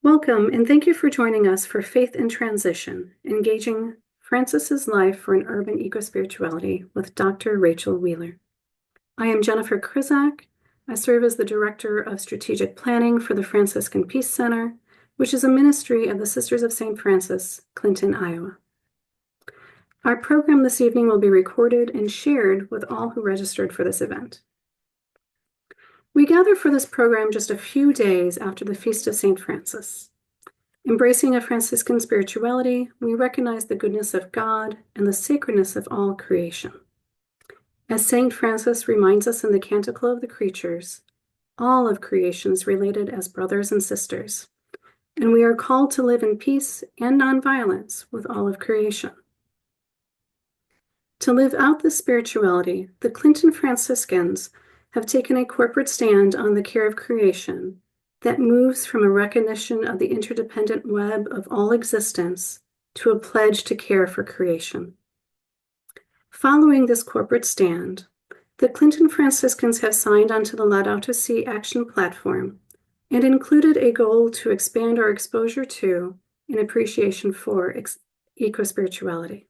Welcome, and thank you for joining us for Faith in Transition, Engaging Francis's Life for an Urban Ecospirituality with Dr. Rachel Wheeler. I am Jennifer Krizak. I serve as the Director of Strategic Planning for the Franciscan Peace Center, which is a ministry of the Sisters of St. Francis, Clinton, Iowa. Our program this evening will be recorded and shared with all who registered for this event. We gather for this program just a few days after the Feast of St. Francis. Embracing a Franciscan spirituality, we recognize the goodness of God and the sacredness of all creation. As St. Francis reminds us in the Canticle of the Creatures, all of creation is related as brothers and sisters, and we are called to live in peace and nonviolence with all of creation. To live out this spirituality, the Clinton Franciscans have taken a corporate stand on the care of creation that moves from a recognition of the interdependent web of all existence to a pledge to care for creation. Following this corporate stand, the Clinton Franciscans have signed onto the Laudato Si Action Platform and included a goal to expand our exposure to and appreciation for ecospirituality.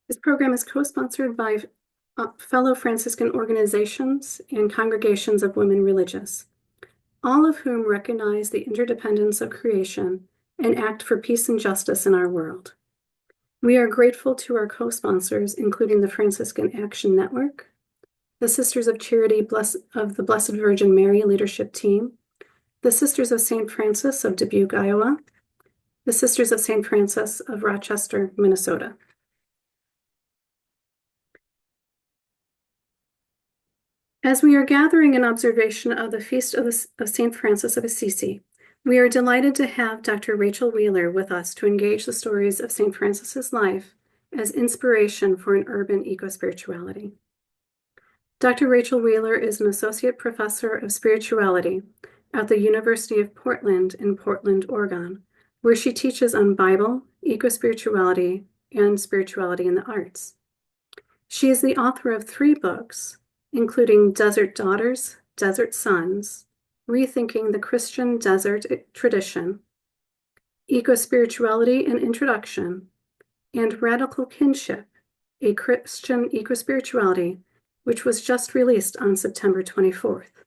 This program is co-sponsored by fellow Franciscan organizations and congregations of women religious, all of whom recognize the interdependence of creation and act for peace and justice in our world. We are grateful to our co-sponsors, including the Franciscan Action Network, the Sisters of Charity of the Blessed Virgin Mary Leadership Team, the Sisters of St. Francis of Dubuque, Iowa, the Sisters of St. Francis of Rochester, Minnesota. As we are gathering in observation of the Feast of St. Francis of Assisi, we are delighted to have Dr. Rachel Wheeler with us to engage the stories of St. Francis's life as inspiration for an urban ecospirituality. Dr. Rachel Wheeler is an associate professor of spirituality at the University of Portland in Portland, Oregon, where she teaches on Bible, ecospirituality, and spirituality in the arts. She is the author of 3 books, including Desert Daughters, Desert Sons, Rethinking the Christian Desert Tradition, Ecospirituality and Introduction, and Radical Kinship, a Christian Ecospirituality, which was just released on September 24th.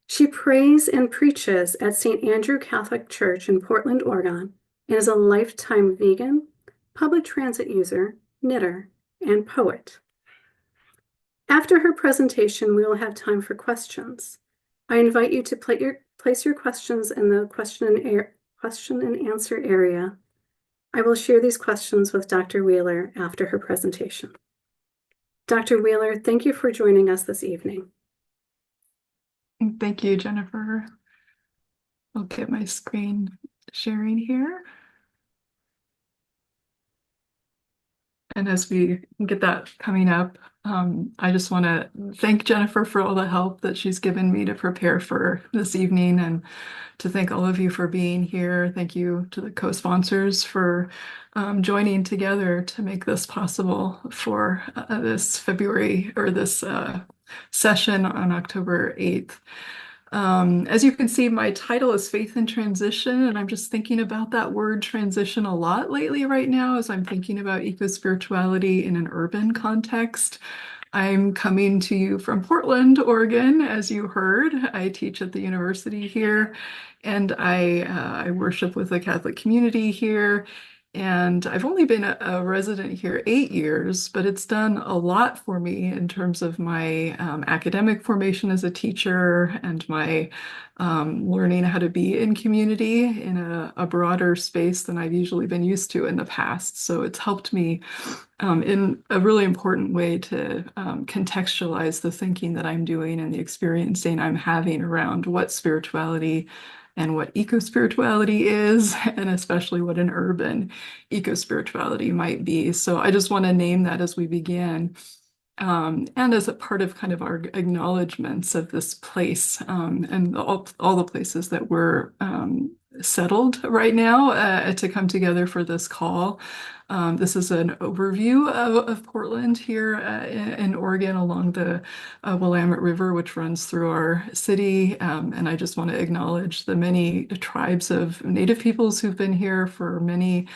She prays and preaches at St. Andrew Catholic Church in Portland, Oregon, and is a lifetime vegan, public transit user, knitter, and poet. After her presentation, we will have time for questions. I invite you to place your questions in the question and answer area. I will share these questions with Dr. Wheeler after her presentation. Dr. Wheeler, thank you for joining us this evening. Thank you, Jennifer. I'll get my screen sharing here. And as we get that coming up, I just want to thank Jennifer for all the help that she's given me to prepare for this evening, and to thank all of you for being here. Thank you to the co-sponsors for joining together to make this possible for this February, or this session on October 8th. As you can see, my title is Faith in Transition, and I'm just thinking about that word transition a lot lately right now as I'm thinking about ecospirituality in an urban context. I'm coming to you from Portland, Oregon, as you heard. I teach at the university here, and I worship with the Catholic community here. And I've only been a resident here 8 years, but it's done a lot for me in terms of my academic formation as a teacher and my learning how to be in community in a broader space than I've usually been used to in the past. So it's helped me in a really important way to contextualize the thinking that I'm doing and the experiencing I'm having around what spirituality and what ecospirituality is, and especially what an urban ecospirituality might be. So I just want to name that as we begin, and as a part of kind of our acknowledgments of this place, and all the places that we're settled right now to come together for this call. This is an overview of Portland here in Oregon along the Willamette River, which runs through our city. And I just want to acknowledge the many tribes of Native peoples who've been here for many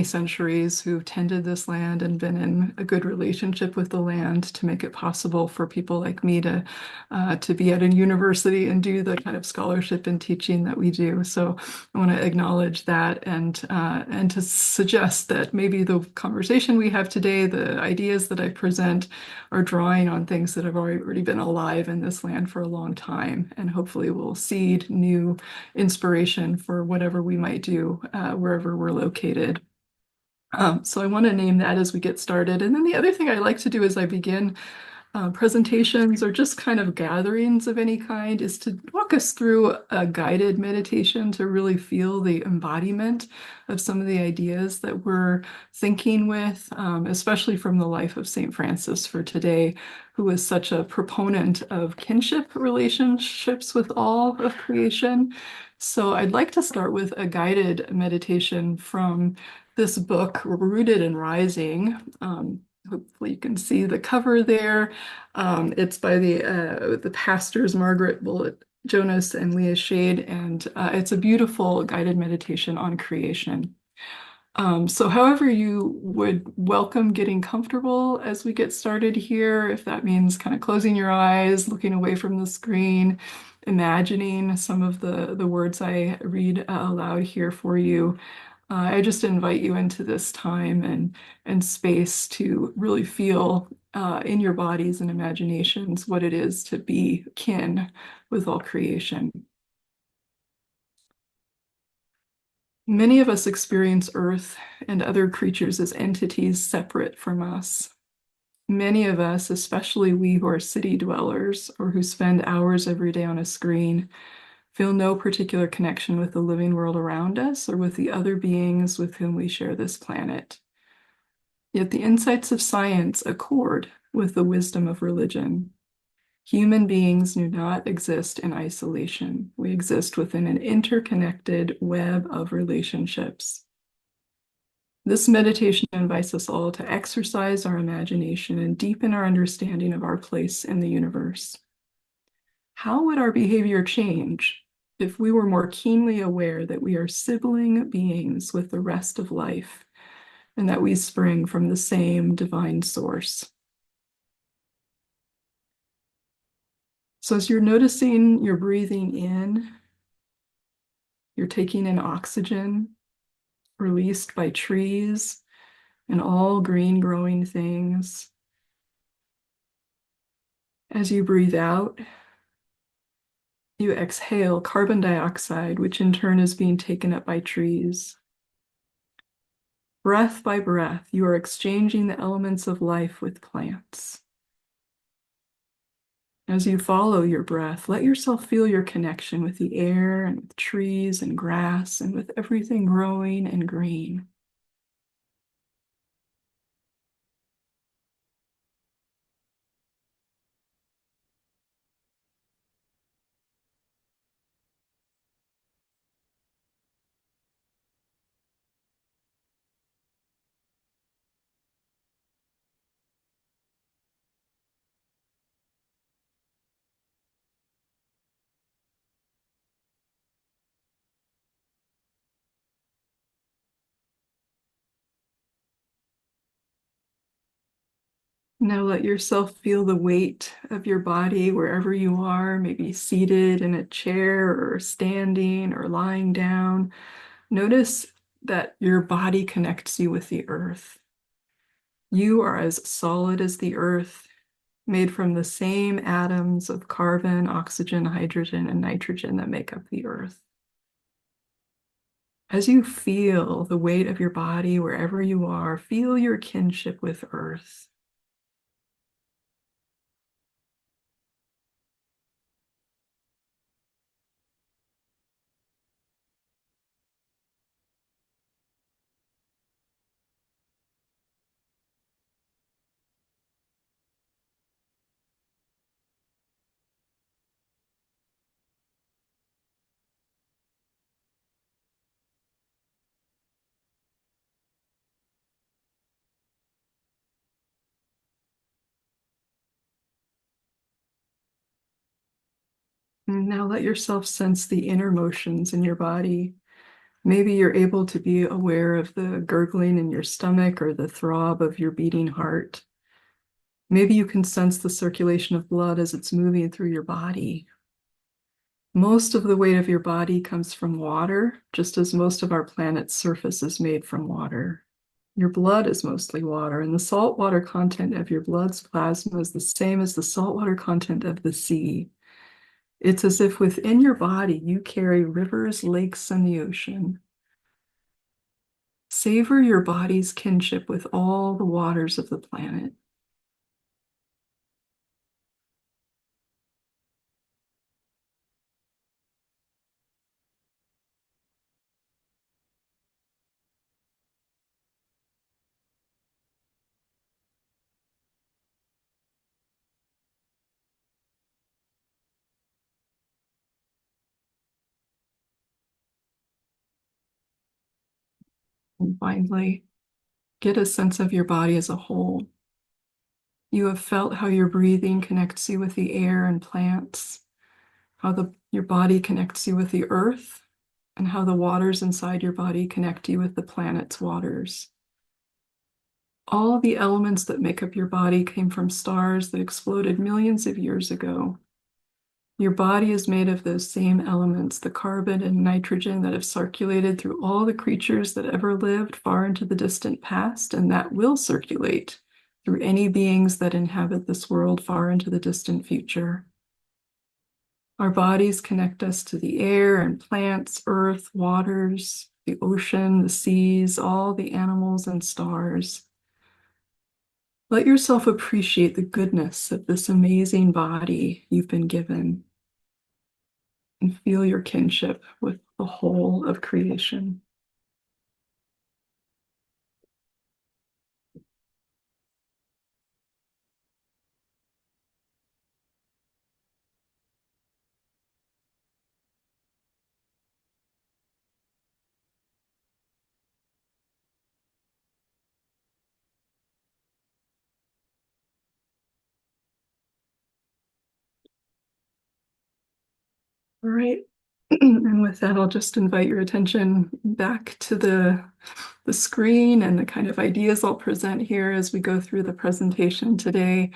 centuries, who've tended this land and been in a good relationship with the land to make it possible for people like me to be at a university and do the kind of scholarship and teaching that we do. So I want to acknowledge that and to suggest that maybe the conversation we have today, the ideas that I present, are drawing on things that have already been alive in this land for a long time, and hopefully will seed new inspiration for whatever we might do wherever we're located. So I want to name that as we get started. And then the other thing I like to do as I begin presentations or just kind of gatherings of any kind is to walk us through a guided meditation to really feel the embodiment of some of the ideas that we're thinking with, especially from the life of St. Francis for today, who was such a proponent of kinship relationships with all of creation. So I'd like to start with a guided meditation from this book, Rooted and Rising. Hopefully you can see the cover there. It's by the pastors Margaret Bullitt Jonas and Leah Shade, and it's a beautiful guided meditation on creation. So however you would welcome getting comfortable as we get started here, if that means kind of closing your eyes, looking away from the screen, imagining some of the words I read aloud here for you. I just invite you into this time and space to really feel in your bodies and imaginations what it is to be kin with all creation. Many of us experience Earth and other creatures as entities separate from us. Many of us, especially we who are city dwellers or who spend hours every day on a screen, feel no particular connection with the living world around us or with the other beings with whom we share this planet. Yet the insights of science accord with the wisdom of religion. Human beings do not exist in isolation. We exist within an interconnected web of relationships. This meditation invites us all to exercise our imagination and deepen our understanding of our place in the universe. How would our behavior change if we were more keenly aware that we are sibling beings with the rest of life and that we spring from the same divine source? So as you're noticing you're breathing in, you're taking in oxygen released by trees and all green growing things. As you breathe out, you exhale carbon dioxide, which in turn is being taken up by trees. Breath by breath, you are exchanging the elements of life with plants. As you follow your breath, let yourself feel your connection with the air and with trees and grass and with everything growing and green. Now let yourself feel the weight of your body wherever you are, maybe seated in a chair or standing or lying down. Notice that your body connects you with the earth. You are as solid as the earth, made from the same atoms of carbon, oxygen, hydrogen, and nitrogen that make up the earth. As you feel the weight of your body wherever you are, feel your kinship with earth. And now let yourself sense the inner motions in your body. Maybe you're able to be aware of the gurgling in your stomach or the throb of your beating heart. Maybe you can sense the circulation of blood as it's moving through your body. Most of the weight of your body comes from water, just as most of our planet's surface is made from water. Your blood is mostly water, and the saltwater content of your blood's plasma is the same as the saltwater content of the sea. It's as if within your body you carry rivers, lakes, and the ocean. Savor your body's kinship with all the waters of the planet. And finally, get a sense of your body as a whole. You have felt how your breathing connects you with the air and plants, how your body connects you with the earth, and how the waters inside your body connect you with the planet's waters. All the elements that make up your body came from stars that exploded millions of years ago. Your body is made of those same elements, the carbon and nitrogen that have circulated through all the creatures that ever lived far into the distant past, and that will circulate through any beings that inhabit this world far into the distant future. Our bodies connect us to the air and plants, earth, waters, the ocean, the seas, all the animals and stars. Let yourself appreciate the goodness of this amazing body you've been given and feel your kinship with the whole of creation. All right. And with that, I'll just invite your attention back to the screen and the kind of ideas I'll present here as we go through the presentation today.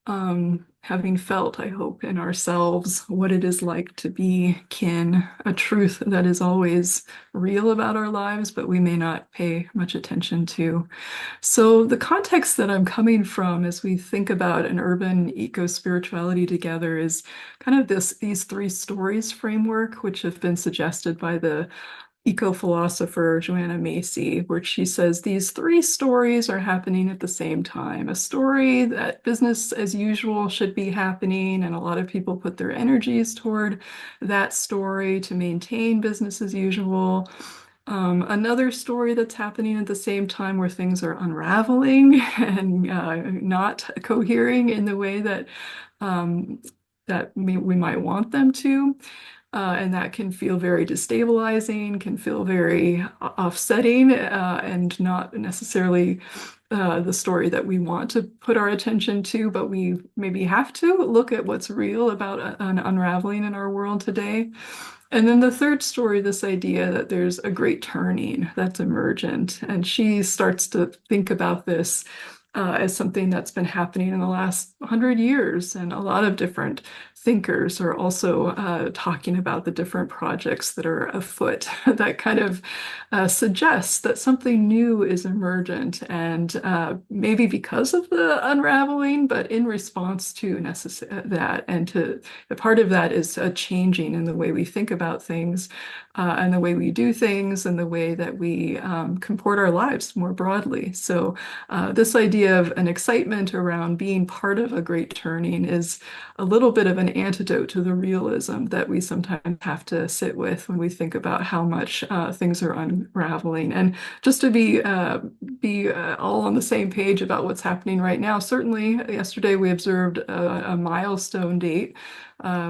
Having felt, I hope, in ourselves what it is like to be kin, a truth that is always real about our lives, but we may not pay much attention to. So the context that I'm coming from as we think about an urban eco-spirituality together is kind of these three stories framework, which have been suggested by the eco-philosopher Joanna Macy, where she says these three stories are happening at the same time. A story that business as usual should be happening, and a lot of people put their energies toward that story to maintain business as usual. Another story that's happening at the same time where things are unraveling and not cohering in the way that we might want them to. And that can feel very destabilizing, can feel very offsetting, and not necessarily the story that we want to put our attention to, but we maybe have to look at what's real about an unraveling in our world today. And then the third story, this idea that there's a great turning that's emergent. And she starts to think about this as something that's been happening in the last 100 years. And a lot of different thinkers are also talking about the different projects that are afoot that kind of suggests that something new is emergent, and maybe because of the unraveling, but in response to that. And to part of that is a changing in the way we think about things, and the way we do things, and the way that we comport our lives more broadly. So this idea of an excitement around being part of a great turning is a little bit of an antidote to the realism that we sometimes have to sit with when we think about how much things are unraveling. And just to be all on the same page about what's happening right now, certainly yesterday we observed a milestone date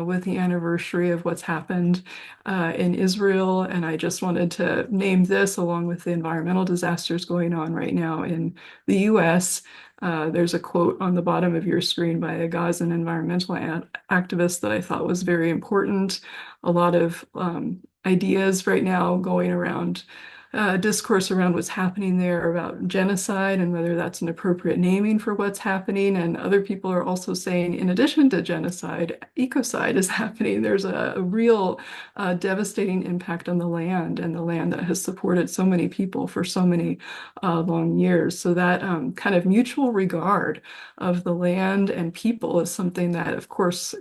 with the anniversary of what's happened in Israel. And I just wanted to name this along with the environmental disasters going on right now in the US. There's a quote on the bottom of your screen by a Gazan environmental activist that I thought was very important. A lot of ideas right now going around discourse around what's happening there about genocide and whether that's an appropriate naming for what's happening. And other people are also saying, in addition to genocide, ecocide is happening. There's a real devastating impact on the land and the land that has supported so many people for so many long years. So that kind of mutual regard of the land and people is something that, of course,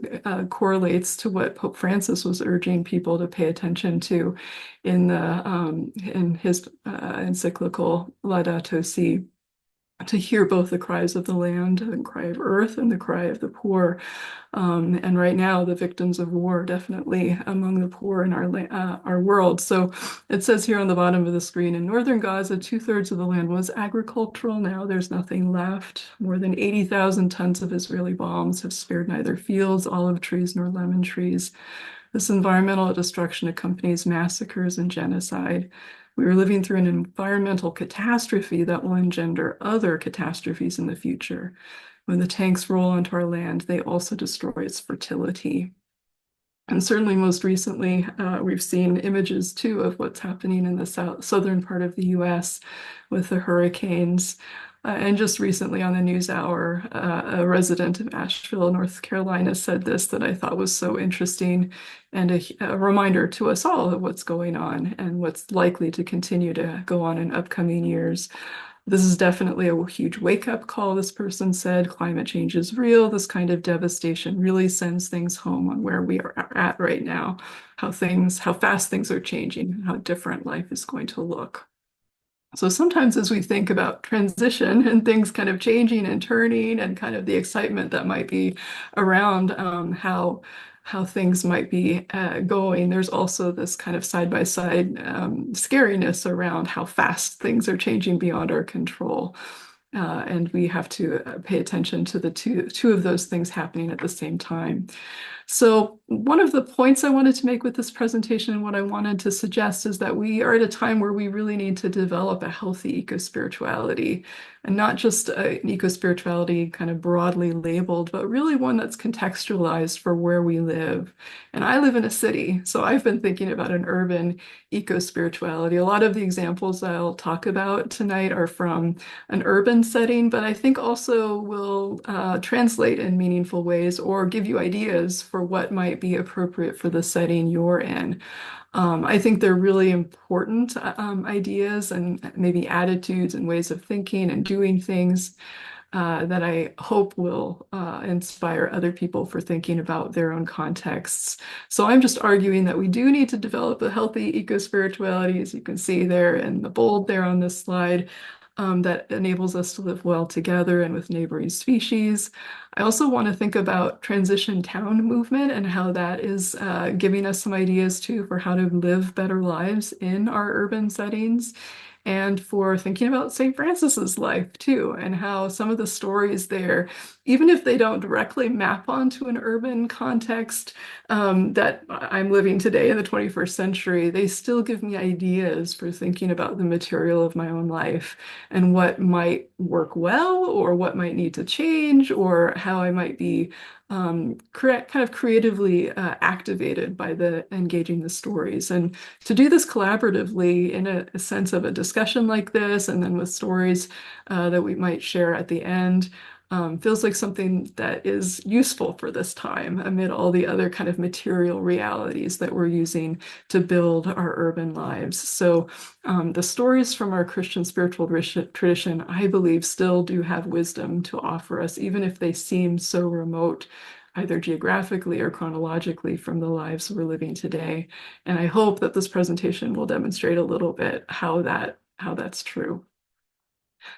correlates to what Pope Francis was urging people to pay attention to in his encyclical Laudato Si, to hear both the cries of the land, the cry of earth, and the cry of the poor. And right now, the victims of war definitely among the poor in our world. So it says here on the bottom of the screen, in northern Gaza, 2/3 of the land was agricultural. Now there's nothing left. More than 80,000 tons of Israeli bombs have spared neither fields, olive trees, nor lemon trees. This environmental destruction accompanies massacres and genocide. We are living through an environmental catastrophe that will engender other catastrophes in the future. When the tanks roll onto our land, they also destroy its fertility. And certainly most recently, we've seen images too of what's happening in the southern part of the US with the hurricanes. And just recently on the NewsHour, a resident of Asheville, North Carolina, said this that I thought was so interesting and a reminder to us all of what's going on and what's likely to continue to go on in upcoming years. This is definitely a huge wake-up call, this person said. Climate change is real. This kind of devastation really sends things home on where we are at right now, how fast things are changing, and how different life is going to look. So sometimes as we think about transition and things kind of changing and turning and kind of the excitement that might be around how things might be going, there's also this kind of side-by-side scariness around how fast things are changing beyond our control. And we have to pay attention to the two of those things happening at the same time. So one of the points I wanted to make with this presentation and what I wanted to suggest is that we are at a time where we really need to develop a healthy eco-spirituality, and not just an eco-spirituality kind of broadly labeled, but really one that's contextualized for where we live. And I live in a city, so I've been thinking about an urban eco-spirituality. A lot of the examples I'll talk about tonight are from an urban setting, but I think also will translate in meaningful ways or give you ideas for what might be appropriate for the setting you're in. I think they're really important ideas and maybe attitudes and ways of thinking and doing things that I hope will inspire other people for thinking about their own contexts. So I'm just arguing that we do need to develop a healthy eco-spirituality, as you can see there in the bold there on this slide. That enables us to live well together and with neighboring species. I also want to think about transition town movement and how that is giving us some ideas too for how to live better lives in our urban settings, and for thinking about St. Francis's life too, and how some of the stories there, even if they don't directly map onto an urban context that I'm living today in the 21st century, they still give me ideas for thinking about the material of my own life and what might work well or what might need to change, or how I might be kind of creatively activated by engaging the stories. And to do this collaboratively in a sense of a discussion like this, and then with stories that we might share at the end, feels like something that is useful for this time amid all the other kind of material realities that we're using to build our urban lives. So the stories from our Christian spiritual tradition, I believe, still do have wisdom to offer us, even if they seem so remote, either geographically or chronologically, from the lives we're living today. And I hope that this presentation will demonstrate a little bit how that's true.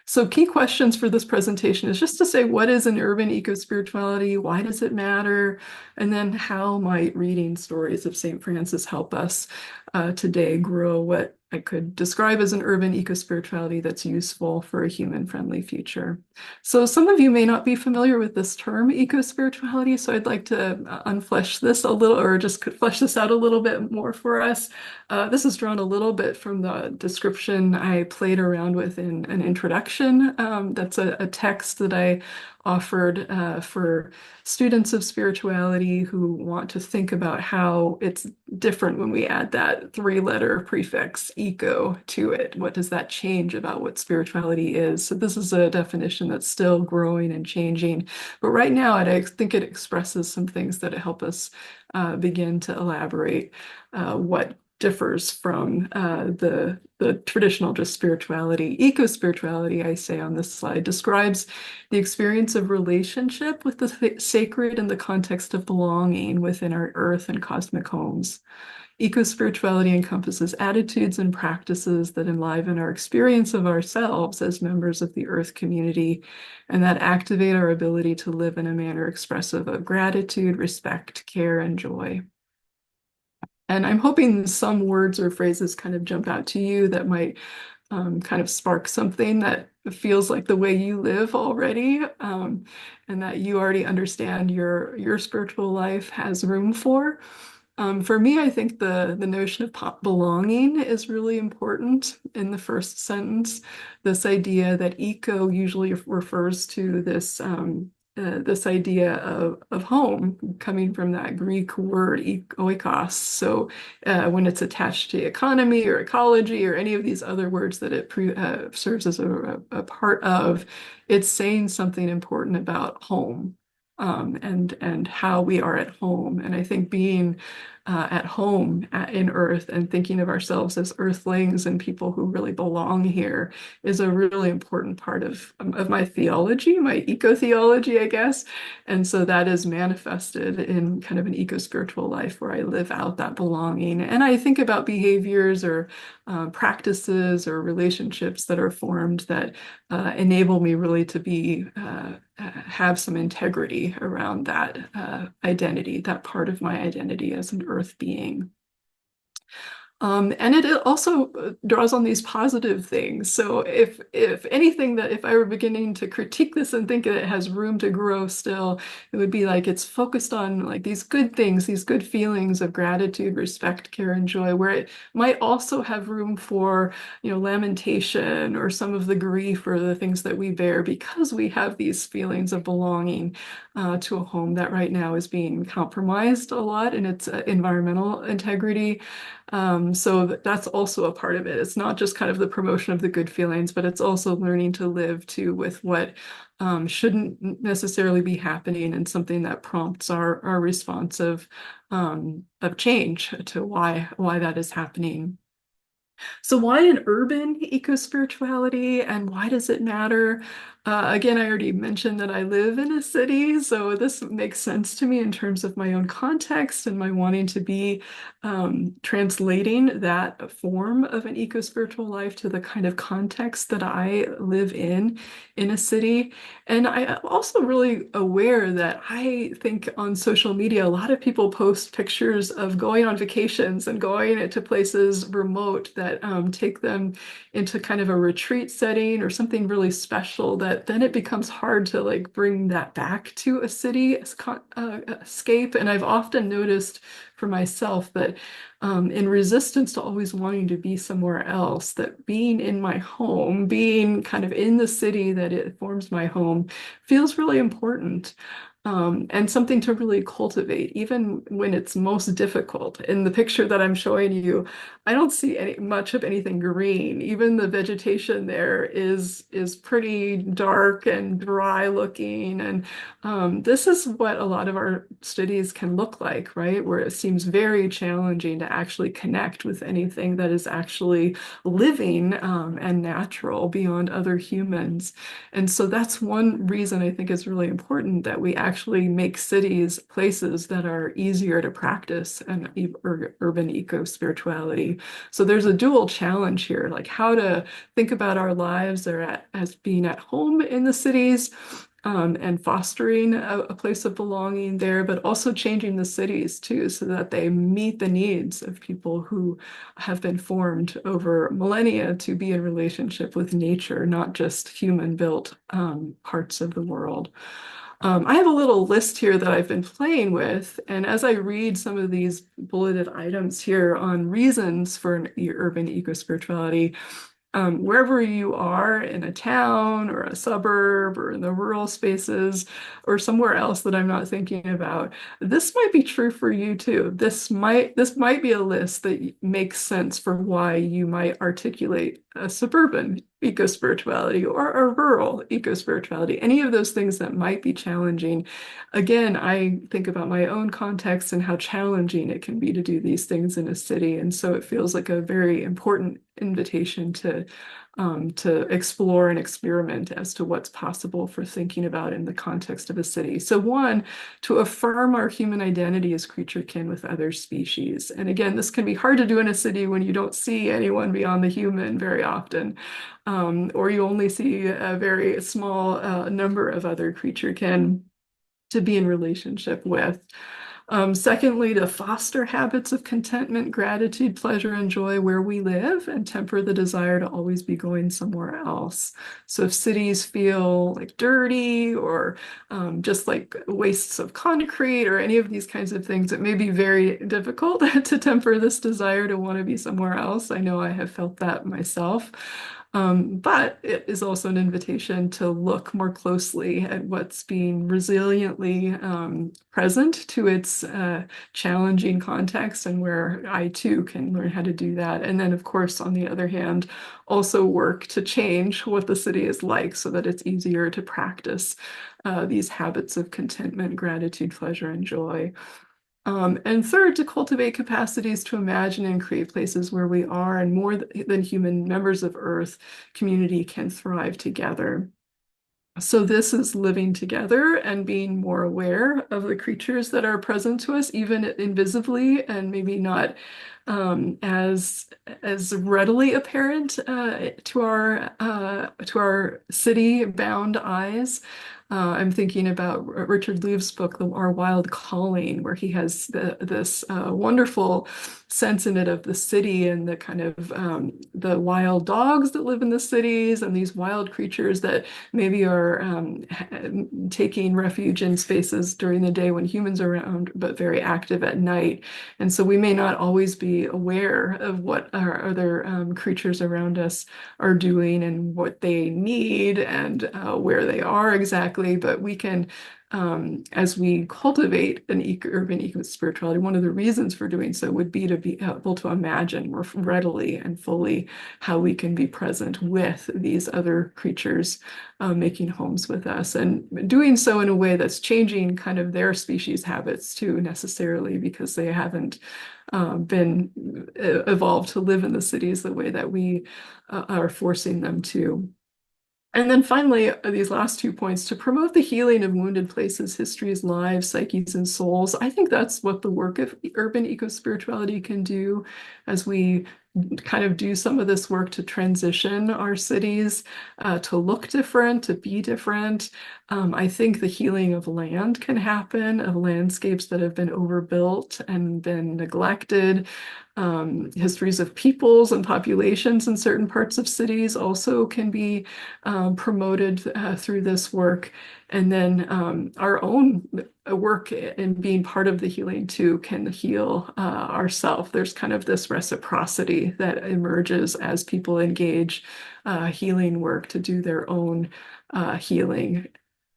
So key questions for this presentation is just to say, what is an urban eco-spirituality? Why does it matter? And then how might reading stories of St. Francis help us today grow what I could describe as an urban eco-spirituality that's useful for a human-friendly future. So some of you may not be familiar with this term eco-spirituality, so I'd like to unflesh this a little, or just flesh this out a little bit more for us. This is drawn a little bit from the description I played around with in an introduction. That's a text that I offered for students of spirituality who want to think about how it's different when we add that three-letter prefix eco to it. What does that change about what spirituality is? So this is a definition that's still growing and changing, but right now I think it expresses some things that help us begin to elaborate what differs from the traditional just spirituality. Eco-spirituality, I say on this slide, describes the experience of relationship with the sacred in the context of belonging within our earth and cosmic homes. Eco-spirituality encompasses attitudes and practices that enliven our experience of ourselves as members of the earth community and that activate our ability to live in a manner expressive of gratitude, respect, care, and joy. And I'm hoping some words or phrases kind of jump out to you that might kind of spark something that feels like the way you live already, and that you already understand your spiritual life has room for. For me, I think the notion of belonging is really important in the first sentence. This idea that eco usually refers to this idea of home, coming from that Greek word oikos. So when it's attached to economy or ecology or any of these other words that it serves as a part of, it's saying something important about home. And how we are at home. And I think being at home in Earth and thinking of ourselves as Earthlings and people who really belong here is a really important part of my theology, my eco-theology, I guess. And so that is manifested in kind of an eco-spiritual life where I live out that belonging. And I think about behaviors or practices or relationships that are formed that enable me really to be have some integrity around that identity, that part of my identity as an earth being. And it also draws on these positive things. So if anything, that if I were beginning to critique this and think that it has room to grow still, it would be like it's focused on like these good things, these good feelings of gratitude, respect, care, and joy, where it might also have room for, lamentation or some of the grief or the things that we bear because we have these feelings of belonging to a home that right now is being compromised a lot in its environmental integrity. So that's also a part of it. It's not just kind of the promotion of the good feelings, but it's also learning to live too with what shouldn't necessarily be happening and something that prompts our response of change to why that is happening. So why an urban eco-spirituality and why does it matter? Again, I already mentioned that I live in a city, so this makes sense to me in terms of my own context and my wanting to be translating that form of an eco-spiritual life to the kind of context that I live in a city. And I'm also really aware that I think on social media, a lot of people post pictures of going on vacations and going to places remote that take them into kind of a retreat setting or something really special that then it becomes hard to like bring that back to a city escape. And I've often noticed for myself that in resistance to always wanting to be somewhere else, that being in my home, being kind of in the city that it forms my home, feels really important. And something to really cultivate, even when it's most difficult. In the picture that I'm showing you, I don't see much of anything green. Even the vegetation there is pretty dark and dry looking. And this is what a lot of our studies can look like, right? Where it seems very challenging to actually connect with anything that is actually living and natural beyond other humans. And so that's one reason I think it's really important that we actually make cities places that are easier to practice an urban eco-spirituality. So there's a dual challenge here, like how to think about our lives as being at home in the cities, and fostering a place of belonging there, but also changing the cities too, so that they meet the needs of people who have been formed over millennia to be in relationship with nature, not just human-built parts of the world. I have a little list here that I've been playing with, and as I read some of these bulleted items here on reasons for an urban eco-spirituality, wherever you are in a town or a suburb or in the rural spaces or somewhere else that I'm not thinking about, this might be true for you too. This might be a list that makes sense for why you might articulate a suburban eco-spirituality or a rural eco-spirituality, any of those things that might be challenging. Again, I think about my own context and how challenging it can be to do these things in a city. And so it feels like a very important invitation to explore and experiment as to what's possible for thinking about in the context of a city. So one, to affirm our human identity as creature kin with other species. And again, this can be hard to do in a city when you don't see anyone beyond the human very often, or you only see a very small number of other creature kin to be in relationship with. Secondly, to foster habits of contentment, gratitude, pleasure, and joy where we live and temper the desire to always be going somewhere else. So if cities feel like dirty or just like wastes of concrete or any of these kinds of things, it may be very difficult to temper this desire to want to be somewhere else. I know I have felt that myself. But it is also an invitation to look more closely at what's being resiliently present to its challenging context, and where I too can learn how to do that. And then, of course, on the other hand, also work to change what the city is like so that it's easier to practice these habits of contentment, gratitude, pleasure, and joy. And third, to cultivate capacities to imagine and create places where we are and more than human members of Earth community can thrive together. So this is living together and being more aware of the creatures that are present to us, even invisibly and maybe not as readily apparent to our city-bound eyes. I'm thinking about Richard Louv's book, Our Wild Calling, where he has this wonderful sense in it of the city and the kind of the wild dogs that live in the cities and these wild creatures that maybe are taking refuge in spaces during the day when humans are around, but very active at night. And so we may not always be aware of what our other creatures around us are doing and what they need and where they are exactly. But we can, as we cultivate an urban eco-spirituality, one of the reasons for doing so would be to be able to imagine more readily and fully how we can be present with these other creatures making homes with us, and doing so in a way that's changing kind of their species habits too, necessarily, because they haven't been evolved to live in the cities the way that we are forcing them to. And then finally, these last 2 points, to promote the healing of wounded places, histories, lives, psyches, and souls. I think that's what the work of urban eco-spirituality can do as we kind of do some of this work to transition our cities to look different, to be different. I think the healing of land can happen, of landscapes that have been overbuilt and been neglected. Histories of peoples and populations in certain parts of cities also can be promoted through this work. And then our own work in being part of the healing too can heal ourselves. There's kind of this reciprocity that emerges as people engage healing work to do their own healing.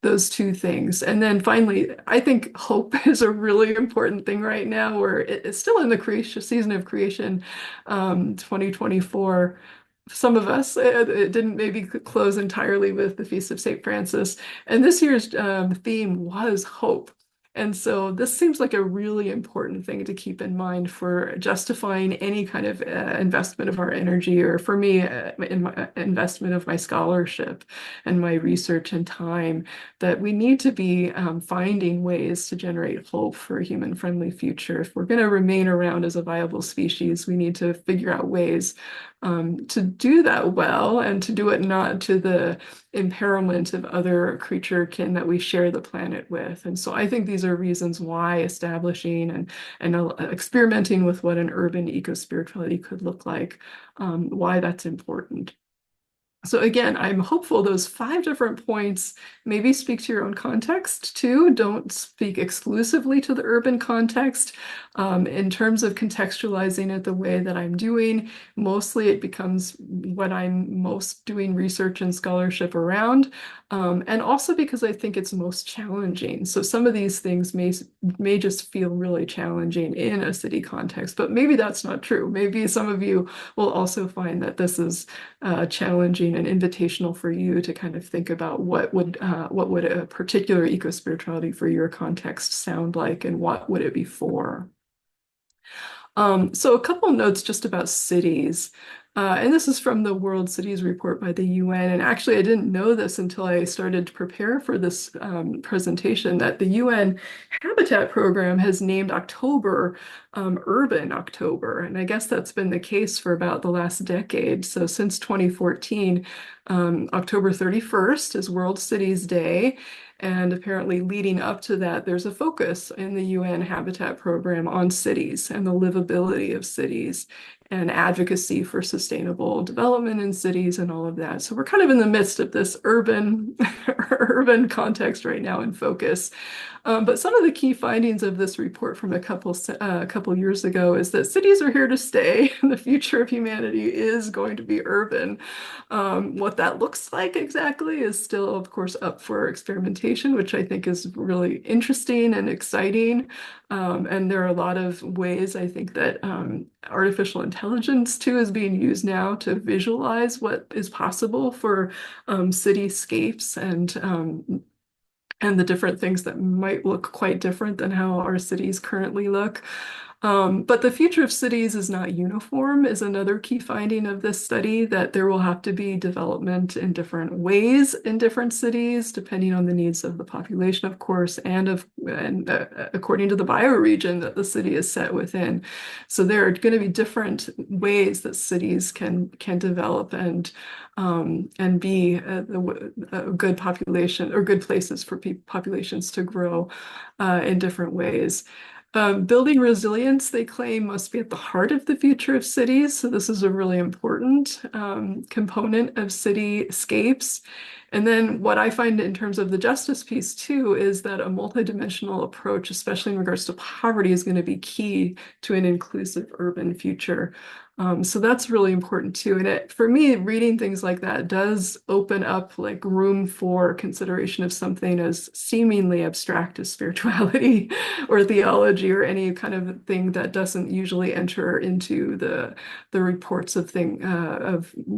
Those two things. And then finally, I think hope is a really important thing right now. Where it's still in the creation season of creation, 2024. Some of us, it didn't maybe close entirely with the Feast of St. Francis. And this year's theme was hope. And so this seems like a really important thing to keep in mind for justifying any kind of investment of our energy, or for me, in my investment of my scholarship and my research and time, that we need to be finding ways to generate hope for a human-friendly future. If we're going to remain around as a viable species, we need to figure out ways to do that well, and to do it not to the imperilment of other creature kin that we share the planet with. And so I think these are reasons why establishing and experimenting with what an urban eco-spirituality could look like, why that's important. So again, I'm hopeful those 5 different points maybe speak to your own context too. Don't speak exclusively to the urban context. In terms of contextualizing it the way that I'm doing, mostly it becomes what I'm most doing research and scholarship around, and also because I think it's most challenging. So some of these things may just feel really challenging in a city context, but maybe that's not true. Maybe some of you will also find that this is challenging and invitational for you to kind of think about what would a particular eco-spirituality for your context sound like, and what would it be for. So a couple notes just about cities. And this is from the World Cities Report by the UN. And actually, I didn't know this until I started to prepare for this presentation, that the UN Habitat Program has named October Urban October. And I guess that's been the case for about the last decade. So since 2014, October 31st is World Cities Day. And apparently leading up to that, there's a focus in the UN Habitat Program on cities and the livability of cities and advocacy for sustainable development in cities and all of that. So we're kind of in the midst of this urban urban context right now in focus. But some of the key findings of this report from a couple years ago is that cities are here to stay. The future of humanity is going to be urban. What that looks like exactly is still, of course, up for experimentation, which I think is really interesting and exciting. And there are a lot of ways I think that artificial intelligence too is being used now to visualize what is possible for cityscapes, and the different things that might look quite different than how our cities currently look. But the future of cities is not uniform, is another key finding of this study, that there will have to be development in different ways in different cities, depending on the needs of the population, of course, and according to the bioregion that the city is set within. So there are going to be different ways that cities can develop and be a good population, or good places for populations to grow in different ways. Building resilience, they claim, must be at the heart of the future of cities. So this is a really important component of cityscapes. And then what I find in terms of the justice piece too is that a multidimensional approach, especially in regards to poverty, is going to be key to an inclusive urban future. So that's really important too. And for me, reading things like that does open up like room for consideration of something as seemingly abstract as spirituality or theology, or any kind of thing that doesn't usually enter into the reports of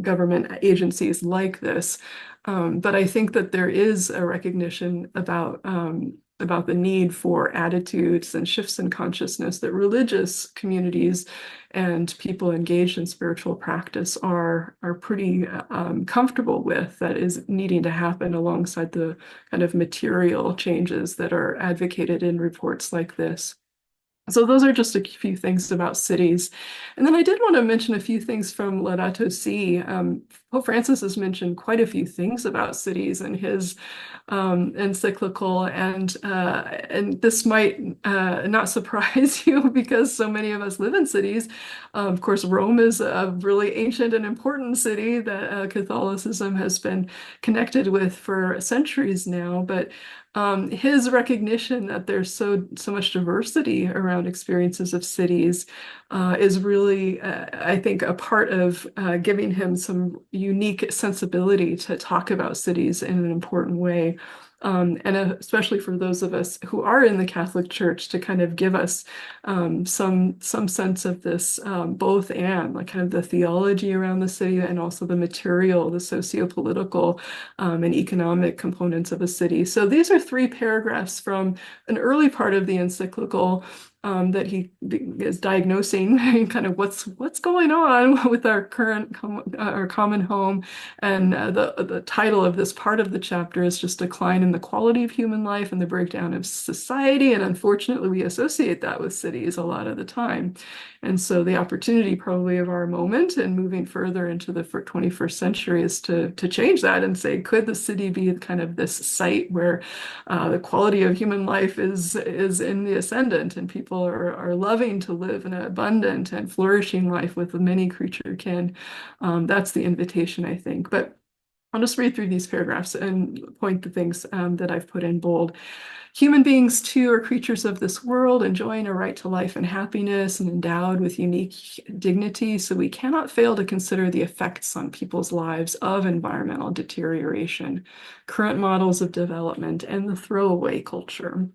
government agencies like this. But I think that there is a recognition about the need for attitudes and shifts in consciousness that religious communities and people engaged in spiritual practice are pretty comfortable with, that is needing to happen alongside the kind of material changes that are advocated in reports like this. So those are just a few things about cities. And then I did want to mention a few things from Laudato Si. Pope Francis has mentioned quite a few things about cities in his encyclical, and this might not surprise you because so many of us live in cities. Of course, Rome is a really ancient and important city that Catholicism has been connected with for centuries now, but his recognition that there's so much diversity around experiences of cities is really, I think, a part of giving him some unique sensibility to talk about cities in an important way. and especially for those of us who are in the Catholic Church, to kind of give us some sense of this both and, like kind of the theology around the city and also the material, the socio-political and economic components of a city. So these are three paragraphs from an early part of the encyclical that he is diagnosing kind of what's going on with our current our common home. And the title of this part of the chapter is just Decline in the Quality of Human Life and the Breakdown of Society. And unfortunately, we associate that with cities a lot of the time. And so the opportunity probably of our moment and moving further into the 21st century is to change that and say, could the city be kind of this site where the quality of human life is in the ascendant and people are loving to live an abundant and flourishing life with many creature kin? That's the invitation, I think. But I'll just read through these paragraphs and point the things that I've put in bold. Human beings, too, are creatures of this world, enjoying a right to life and happiness and endowed with unique dignity. So we cannot fail to consider the effects on people's lives of environmental deterioration, current models of development, and the throwaway culture.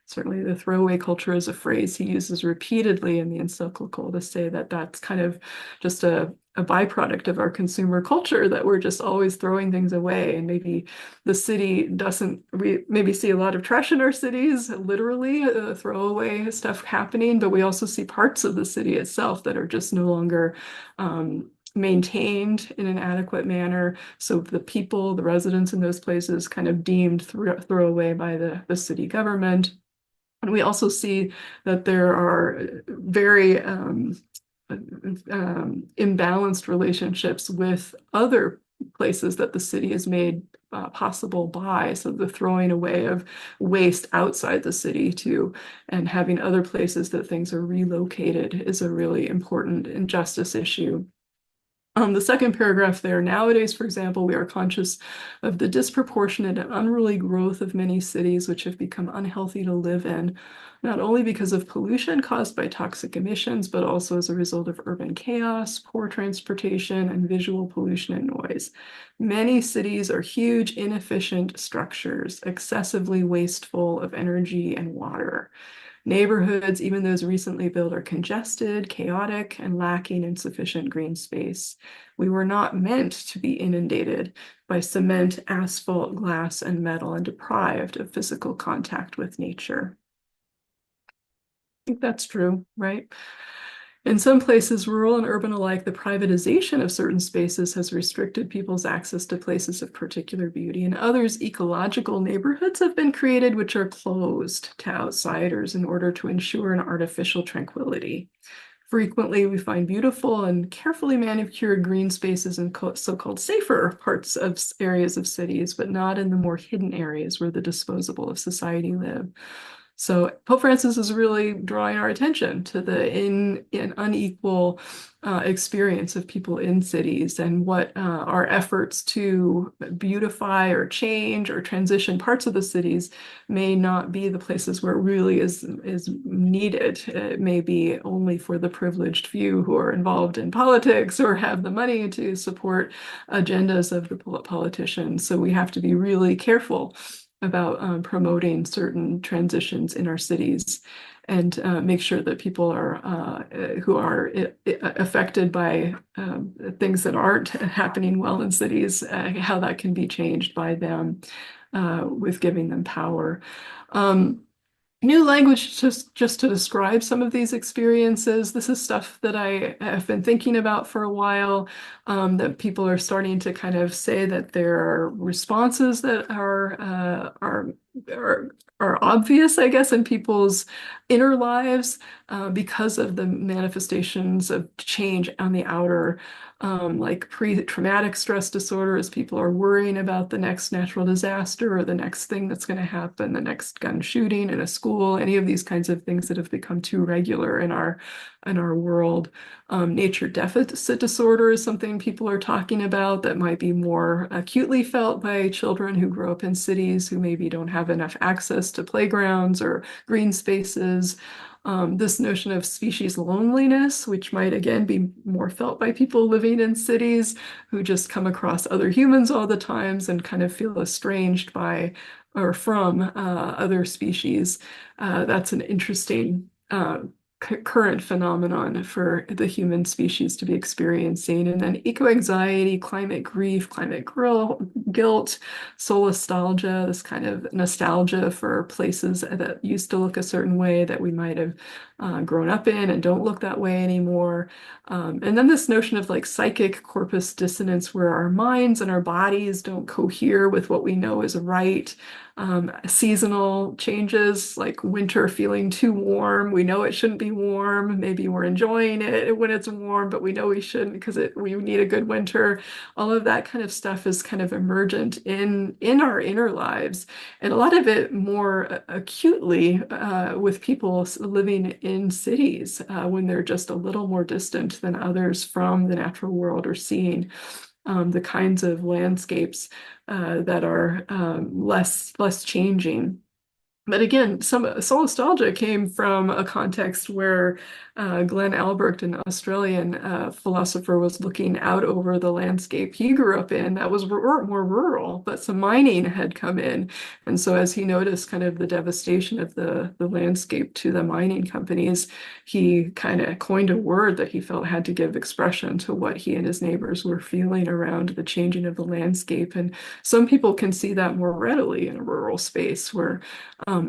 Certainly, the throwaway culture is a phrase he uses repeatedly in the encyclical to say that that's kind of just a byproduct of our consumer culture, that we're just always throwing things away. And maybe the city doesn't, we maybe see a lot of trash in our cities, literally throwaway stuff happening, but we also see parts of the city itself that are just no longer maintained in an adequate manner. So the people, the residents in those places kind of deemed throwaway by the city government. And we also see that there are very imbalanced relationships with other places that the city is made possible by. So the throwing away of waste outside the city too, and having other places that things are relocated is a really important injustice issue. The second paragraph there, nowadays, for example, we are conscious of the disproportionate and unruly growth of many cities which have become unhealthy to live in, not only because of pollution caused by toxic emissions, but also as a result of urban chaos, poor transportation, and visual pollution and noise. Many cities are huge, inefficient structures, excessively wasteful of energy and water. Neighborhoods, even those recently built, are congested, chaotic, and lacking in sufficient green space. We were not meant to be inundated by cement, asphalt, glass, and metal, and deprived of physical contact with nature. I think that's true, right? In some places, rural and urban alike, the privatization of certain spaces has restricted people's access to places of particular beauty. In others, ecological neighborhoods have been created which are closed to outsiders in order to ensure an artificial tranquility. Frequently, we find beautiful and carefully manicured green spaces in so-called safer parts of areas of cities, but not in the more hidden areas where the disposable of society live. So Pope Francis is really drawing our attention to the unequal experience of people in cities, and what our efforts to beautify or change or transition parts of the cities may not be the places where it really is needed. It may be only for the privileged few who are involved in politics or have the money to support agendas of the politicians. So we have to be really careful about promoting certain transitions in our cities, and make sure that people are who are affected by things that aren't happening well in cities, how that can be changed by them with giving them power. New language just to describe some of these experiences. This is stuff that I have been thinking about for a while, that people are starting to kind of say that there are responses that are obvious, I guess, in people's inner lives because of the manifestations of change on the outer, like pre-traumatic stress disorder, as people are worrying about the next natural disaster or the next thing that's going to happen, the next gun shooting in a school, any of these kinds of things that have become too regular in our in our world. Nature deficit disorder is something people are talking about that might be more acutely felt by children who grow up in cities who maybe don't have enough access to playgrounds or green spaces. This notion of species loneliness, which might again be more felt by people living in cities who just come across other humans all the times and kind of feel estranged by or from other species. That's an interesting current phenomenon for the human species to be experiencing. And then eco-anxiety, climate grief, guilt, solastalgia, this kind of nostalgia for places that used to look a certain way that we might have grown up in and don't look that way anymore. And then this notion of like psychic corpus dissonance, where our minds and our bodies don't cohere with what we know is right. Seasonal changes, like winter feeling too warm. We know it shouldn't be warm. Maybe we're enjoying it when it's warm, but we know we shouldn't because we need a good winter. All of that kind of stuff is kind of emergent in our inner lives, and a lot of it more acutely with people living in cities when they're just a little more distant than others from the natural world or seeing the kinds of landscapes that are less changing. But again, some solastalgia came from a context where Glenn Albrecht, an Australian philosopher, was looking out over the landscape he grew up in that was more rural, but some mining had come in. And so as he noticed kind of the devastation of the landscape to the mining companies, he kind of coined a word that he felt had to give expression to what he and his neighbors were feeling around the changing of the landscape. And some people can see that more readily in a rural space where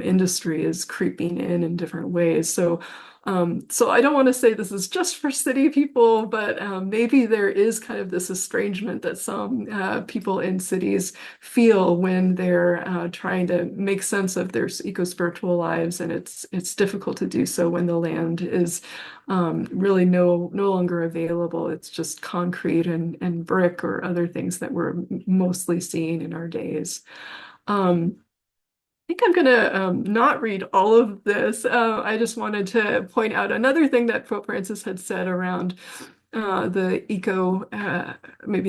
industry is creeping in different ways. So I don't want to say this is just for city people, but maybe there is kind of this estrangement that some people in cities feel when they're trying to make sense of their eco-spiritual lives, and it's difficult to do so when the land is really no longer available. It's just concrete and brick or other things that we're mostly seeing in our days. I think I'm gonna not read all of this. I just wanted to point out another thing that Pope Francis had said around maybe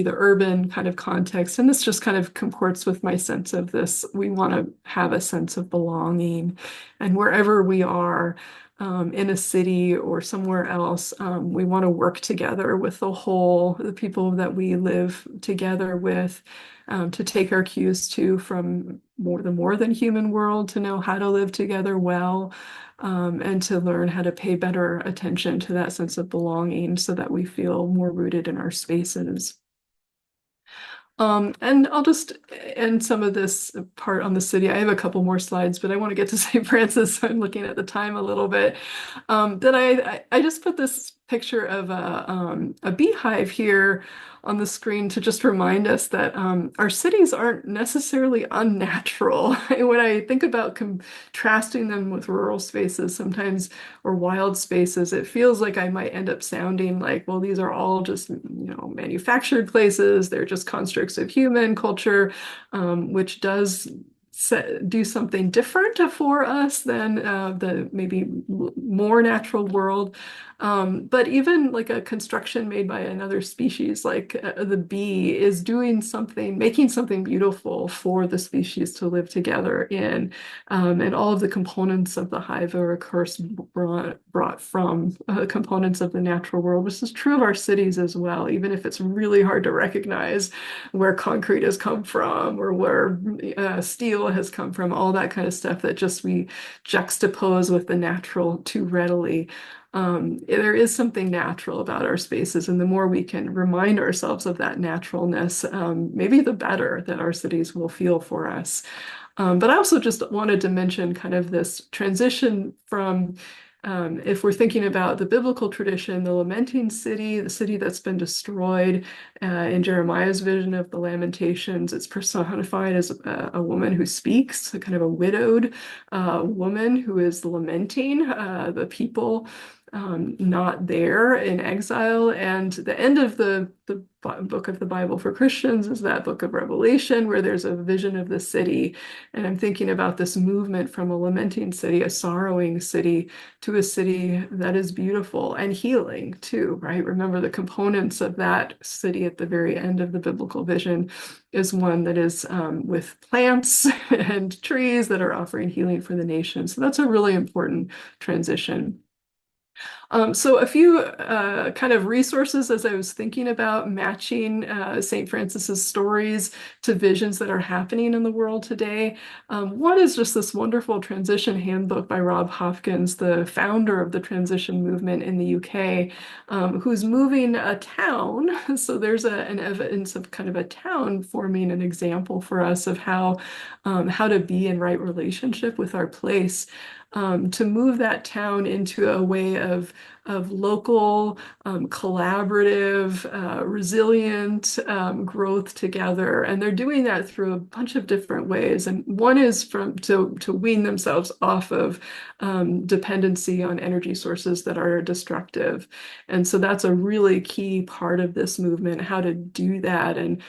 the urban kind of context. And this just kind of comports with my sense of this. We want to have a sense of belonging, and wherever we are in a city or somewhere else, we want to work together with the people that we live together with, to take our cues to from the more than human world, to know how to live together well, and to learn how to pay better attention to that sense of belonging so that we feel more rooted in our spaces. And I'll just end some of this part on the city. I have a couple more slides, but I want to get to St. Francis, so I'm looking at the time a little bit. Then I just put this picture of a beehive here on the screen to just remind us that our cities aren't necessarily unnatural. When I think about contrasting them with rural spaces sometimes, or wild spaces, it feels like I might end up sounding like, well, these are all just, manufactured places. They're just constructs of human culture, which does do something different for us than the maybe more natural world. But even like a construction made by another species, like the bee, is making something beautiful for the species to live together in. And all of the components of the hive are, of course, brought from components of the natural world, which is true of our cities as well, even if it's really hard to recognize where concrete has come from or where steel has come from, all that kind of stuff that just we juxtapose with the natural too readily. There is something natural about our spaces, and the more we can remind ourselves of that naturalness, maybe the better that our cities will feel for us. But I also just wanted to mention kind of this transition from, if we're thinking about the biblical tradition, the lamenting city, the city that's been destroyed, in Jeremiah's vision of the Lamentations, it's personified as a woman who speaks, a kind of a widowed woman who is lamenting the people not there in exile. And the end of the book of the Bible for Christians is that book of Revelation, where there's a vision of the city. And I'm thinking about this movement from a lamenting city, a sorrowing city, to a city that is beautiful and healing too, right? Remember, the components of that city at the very end of the biblical vision is one that is with plants and trees that are offering healing for the nation. So that's a really important transition. So a few kind of resources as I was thinking about matching St. Francis's stories to visions that are happening in the world today. One is just this wonderful transition handbook by Rob Hopkins, the founder of the transition movement in the UK, who's moving a town. So there's an evidence of kind of a town forming an example for us of how to be in right relationship with our place. To move that town into a way of local, collaborative, resilient growth together. And they're doing that through a bunch of different ways. And one is to wean themselves off of dependency on energy sources that are destructive. And so that's a really key part of this movement, how to do that. And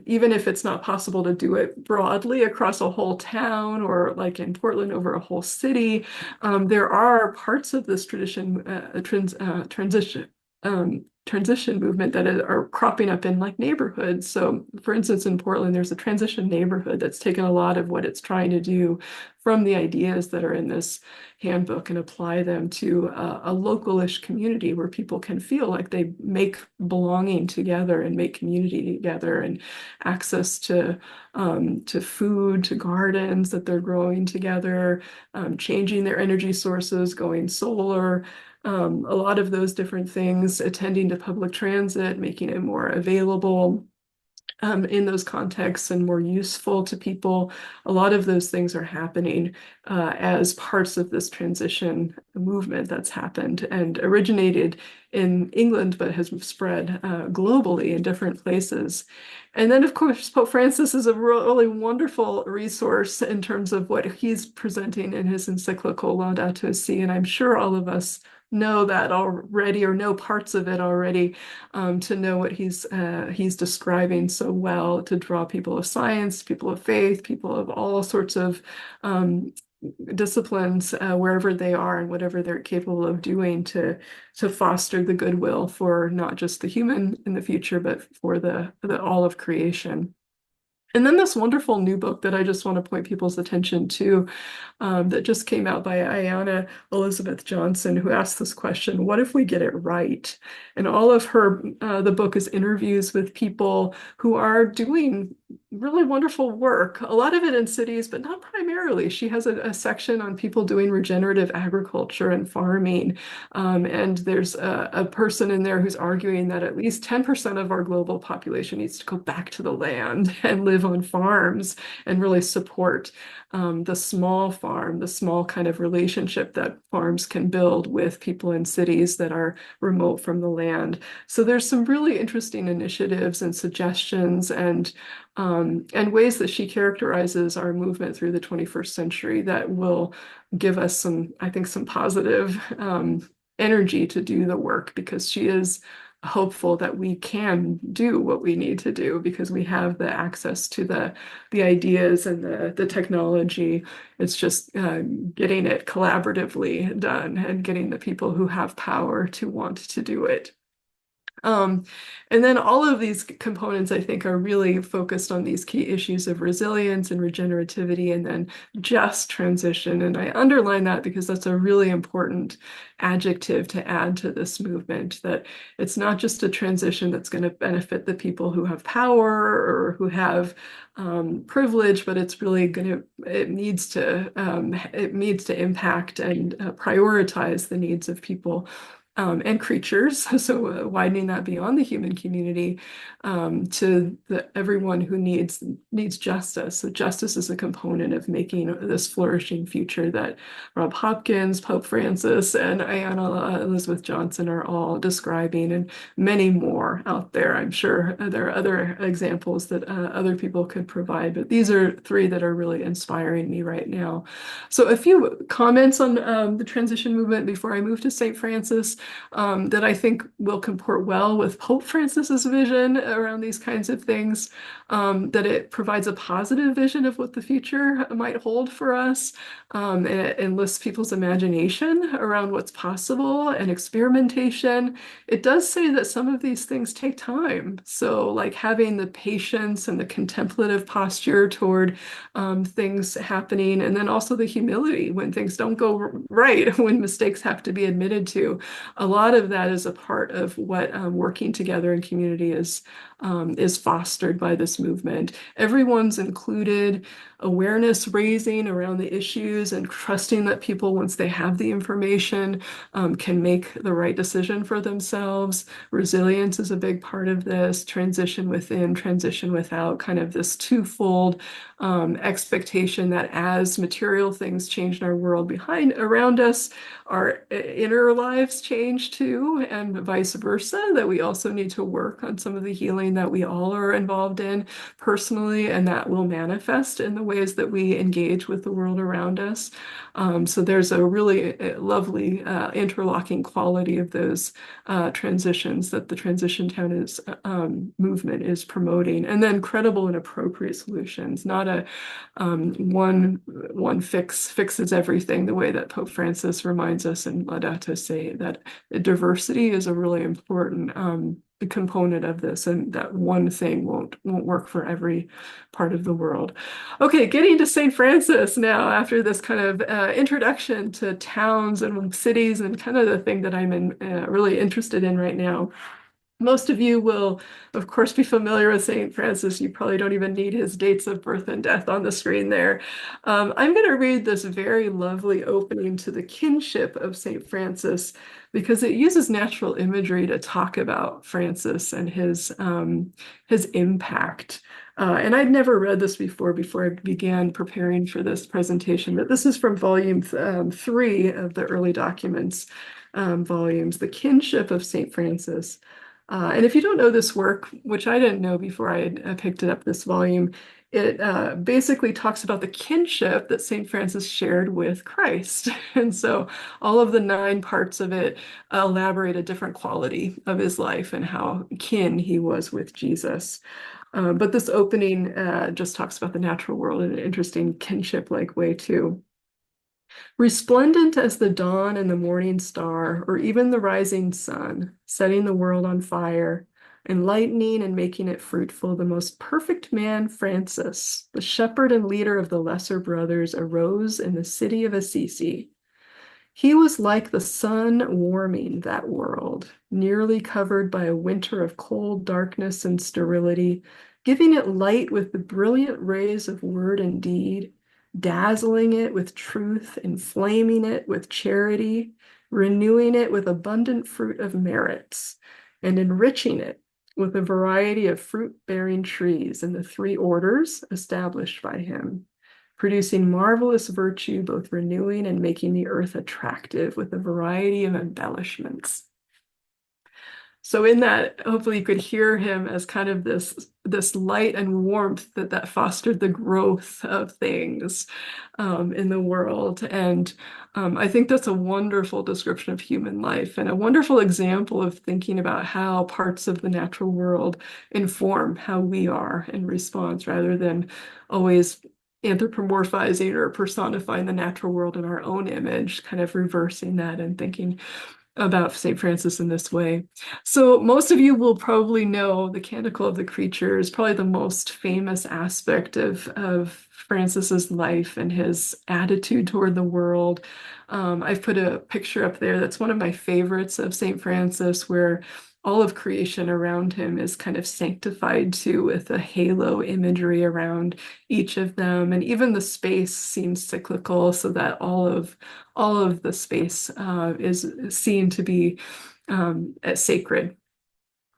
even if it's not possible to do it broadly across a whole town or like in Portland over a whole city, there are parts of this transition movement that are cropping up in like neighborhoods. So for instance, in Portland, there's a transition neighborhood that's taken a lot of what it's trying to do from the ideas that are in this handbook and apply them to a localish community where people can feel like they make belonging together and make community together, and access to food, to gardens that they're growing together, changing their energy sources, going solar, a lot of those different things, attending to public transit, making it more available in those contexts and more useful to people. A lot of those things are happening as parts of this transition movement that's happened and originated in England, but has spread globally in different places. And then, of course, Pope Francis is a really wonderful resource in terms of what he's presenting in his encyclical Laudato Si. And I'm sure all of us know that already or know parts of it already, to know what he's describing so well, to draw people of science, people of faith, people of all sorts of disciplines, wherever they are and whatever they're capable of doing to foster the goodwill for not just the human in the future, but for the all of creation. And then this wonderful new book that I just want to point people's attention to, that just came out by Ayanna Elizabeth Johnson, who asked this question: what if we get it right? And all of her, the book is interviews with people who are doing really wonderful work, a lot of it in cities, but not primarily. She has a section on people doing regenerative agriculture and farming. And there's a person in there who's arguing that at least 10% of our global population needs to go back to the land and live on farms and really support the small farm, the small kind of relationship that farms can build with people in cities that are remote from the land. So there's some really interesting initiatives and suggestions and ways that she characterizes our movement through the 21st century that will give us some, I think, some positive energy to do the work, because she is hopeful that we can do what we need to do because we have the access to the ideas and the technology. It's just getting it collaboratively done and getting the people who have power to want to do it. And then all of these components, I think, are really focused on these key issues of resilience and regenerativity, and then just transition. And I underline that because that's a really important adjective to add to this movement, that it's not just a transition that's going to benefit the people who have power or who have privilege, but it's really it needs to impact and prioritize the needs of people and creatures, so widening that beyond the human community to everyone who needs justice. So justice is a component of making this flourishing future that Rob Hopkins, Pope Francis, and Ayanna Elizabeth Johnson are all describing, and many more out there. I'm sure there are other examples that other people could provide, but these are three that are really inspiring me right now. So a few comments on the transition movement before I move to St. Francis that I think will comport well with Pope Francis's vision around these kinds of things, that it provides a positive vision of what the future might hold for us, and it enlists people's imagination around what's possible and experimentation. It does say that some of these things take time. So like having the patience and the contemplative posture toward things happening, and then also the humility when things don't go right, when mistakes have to be admitted to. A lot of that is a part of what working together in community is fostered by this movement. Everyone's included, awareness raising around the issues and trusting that people, once they have the information, can make the right decision for themselves. Resilience is a big part of this, transition within, transition without, kind of this twofold expectation that as material things change in our world around us, our inner lives change too, and vice versa, that we also need to work on some of the healing that we all are involved in personally, and that will manifest in the ways that we engage with the world around us. So there's a really lovely interlocking quality of those transitions that the Transition Town movement is promoting, and then credible and appropriate solutions, not a one fixes everything, the way that Pope Francis reminds us in Laudato Si, that diversity is a really important component of this, and that one thing won't work for every part of the world. Okay, getting to St. Francis now, after this kind of introduction to towns and cities, and kind of the thing that I'm really interested in right now. Most of you will, of course, be familiar with St. Francis. You probably don't even need his dates of birth and death on the screen there. I'm going to read this very lovely opening to the kinship of St. Francis, because it uses natural imagery to talk about Francis and his impact. And I'd never read this before I began preparing for this presentation, but this is from volume 3 of the early documents volumes, The Kinship of St. Francis. And if you don't know this work, which I didn't know before I picked it up, this volume, it basically talks about the kinship that St. Francis shared with Christ. And so all of the 9 parts of it elaborate a different quality of his life and how kin he was with Jesus. But this opening just talks about the natural world in an interesting kinship-like way too. Resplendent as the dawn and the morning star, or even the rising sun, setting the world on fire, enlightening and making it fruitful, the most perfect man, Francis, the shepherd and leader of the lesser brothers, arose in the city of Assisi. He was like the sun warming that world, nearly covered by a winter of cold darkness and sterility, giving it light with the brilliant rays of word and deed, dazzling it with truth, inflaming it with charity, renewing it with abundant fruit of merits, and enriching it with a variety of fruit-bearing trees in the 3 orders established by him, producing marvelous virtue, both renewing and making the earth attractive with a variety of embellishments. So in that, hopefully you could hear him as kind of this light and warmth that fostered the growth of things in the world. And I think that's a wonderful description of human life, and a wonderful example of thinking about how parts of the natural world inform how we are in response, rather than always anthropomorphizing or personifying the natural world in our own image, kind of reversing that and thinking about St. Francis in this way. So most of you will probably know the Canticle of the Creatures, probably the most famous aspect of Francis's life and his attitude toward the world. I've put a picture up there that's one of my favorites of St. Francis, where all of creation around him is kind of sanctified too, with a halo imagery around each of them. And even the space seems cyclical, so that all of the space is seen to be sacred.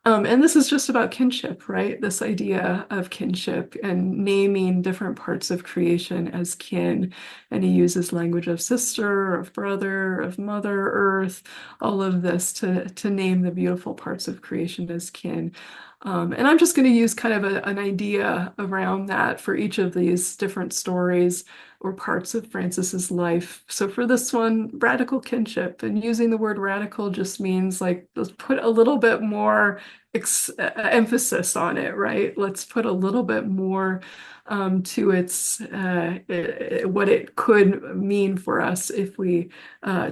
And this is just about kinship, right? This idea of kinship and naming different parts of creation as kin. And he uses language of sister, of brother, of mother earth, all of this to name the beautiful parts of creation as kin. And I'm just going to use kind of an idea around that for each of these different stories or parts of Francis's life. So for this one, radical kinship, and using the word radical just means like, let's put a little bit more emphasis on it, right? Let's put a little bit more to its what it could mean for us if we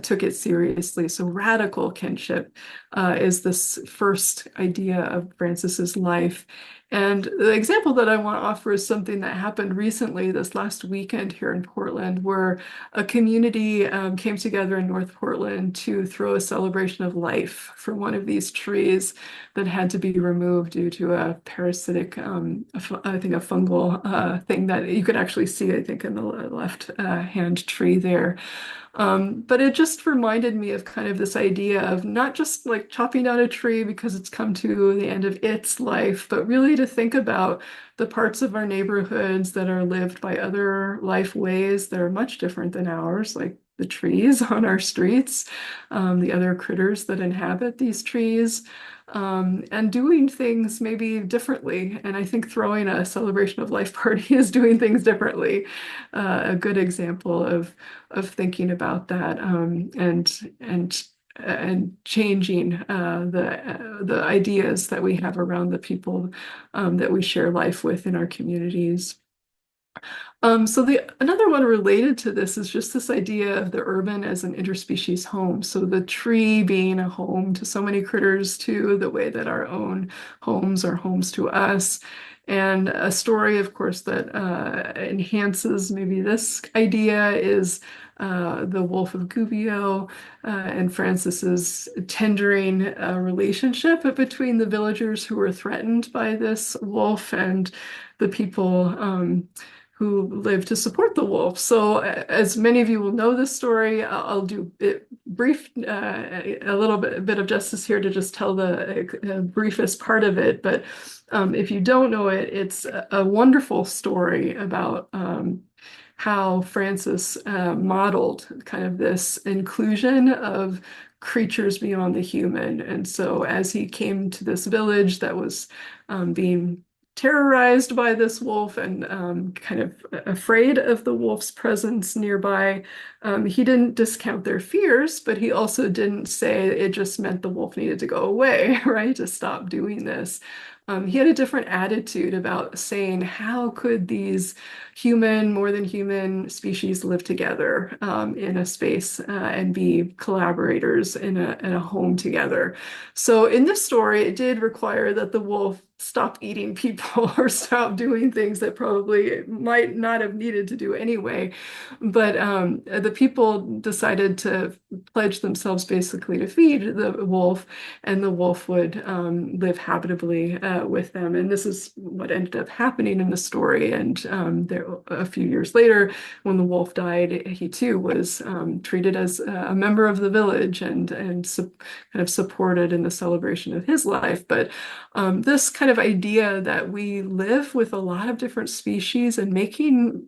took it seriously. So radical kinship is this first idea of Francis's life. And the example that I want to offer is something that happened recently, this last weekend here in Portland, where a community came together in North Portland to throw a celebration of life for one of these trees that had to be removed due to a parasitic, I think a fungal thing that you could actually see, I think, in the left hand tree there. But it just reminded me of kind of this idea of not just like chopping down a tree because it's come to the end of its life, but really to think about the parts of our neighborhoods that are lived by other life ways that are much different than ours, like the trees on our streets, the other critters that inhabit these trees, and doing things maybe differently. And I think throwing a celebration of life party is doing things differently. A good example of thinking about that, and changing the ideas that we have around the people that we share life with in our communities. So another one related to this is just this idea of the urban as an interspecies home. So the tree being a home to so many critters too, the way that our own homes are homes to us. And a story, of course, that enhances maybe this idea is the Wolf of Gubbio and Francis's tendering relationship between the villagers who were threatened by this wolf and the people who live to support the wolf. So as many of you will know this story, I'll do it brief, a little bit of justice here to just tell the briefest part of it. But if you don't know it, it's a wonderful story about how Francis modeled kind of this inclusion of creatures beyond the human. And so as he came to this village that was being terrorized by this wolf and kind of afraid of the wolf's presence nearby, he didn't discount their fears, but he also didn't say it just meant the wolf needed to go away, right, to stop doing this. He had a different attitude about saying, how could these human, more than human species live together in a space and be collaborators in a home together? So in this story, it did require that the wolf stop eating people or stop doing things that probably might not have needed to do anyway. But the people decided to pledge themselves basically to feed the wolf, and the wolf would live habitably with them. And this is what ended up happening in the story. And a few years later, when the wolf died, he too was treated as a member of the village and kind of supported in the celebration of his life. But this kind of idea that we live with a lot of different species and making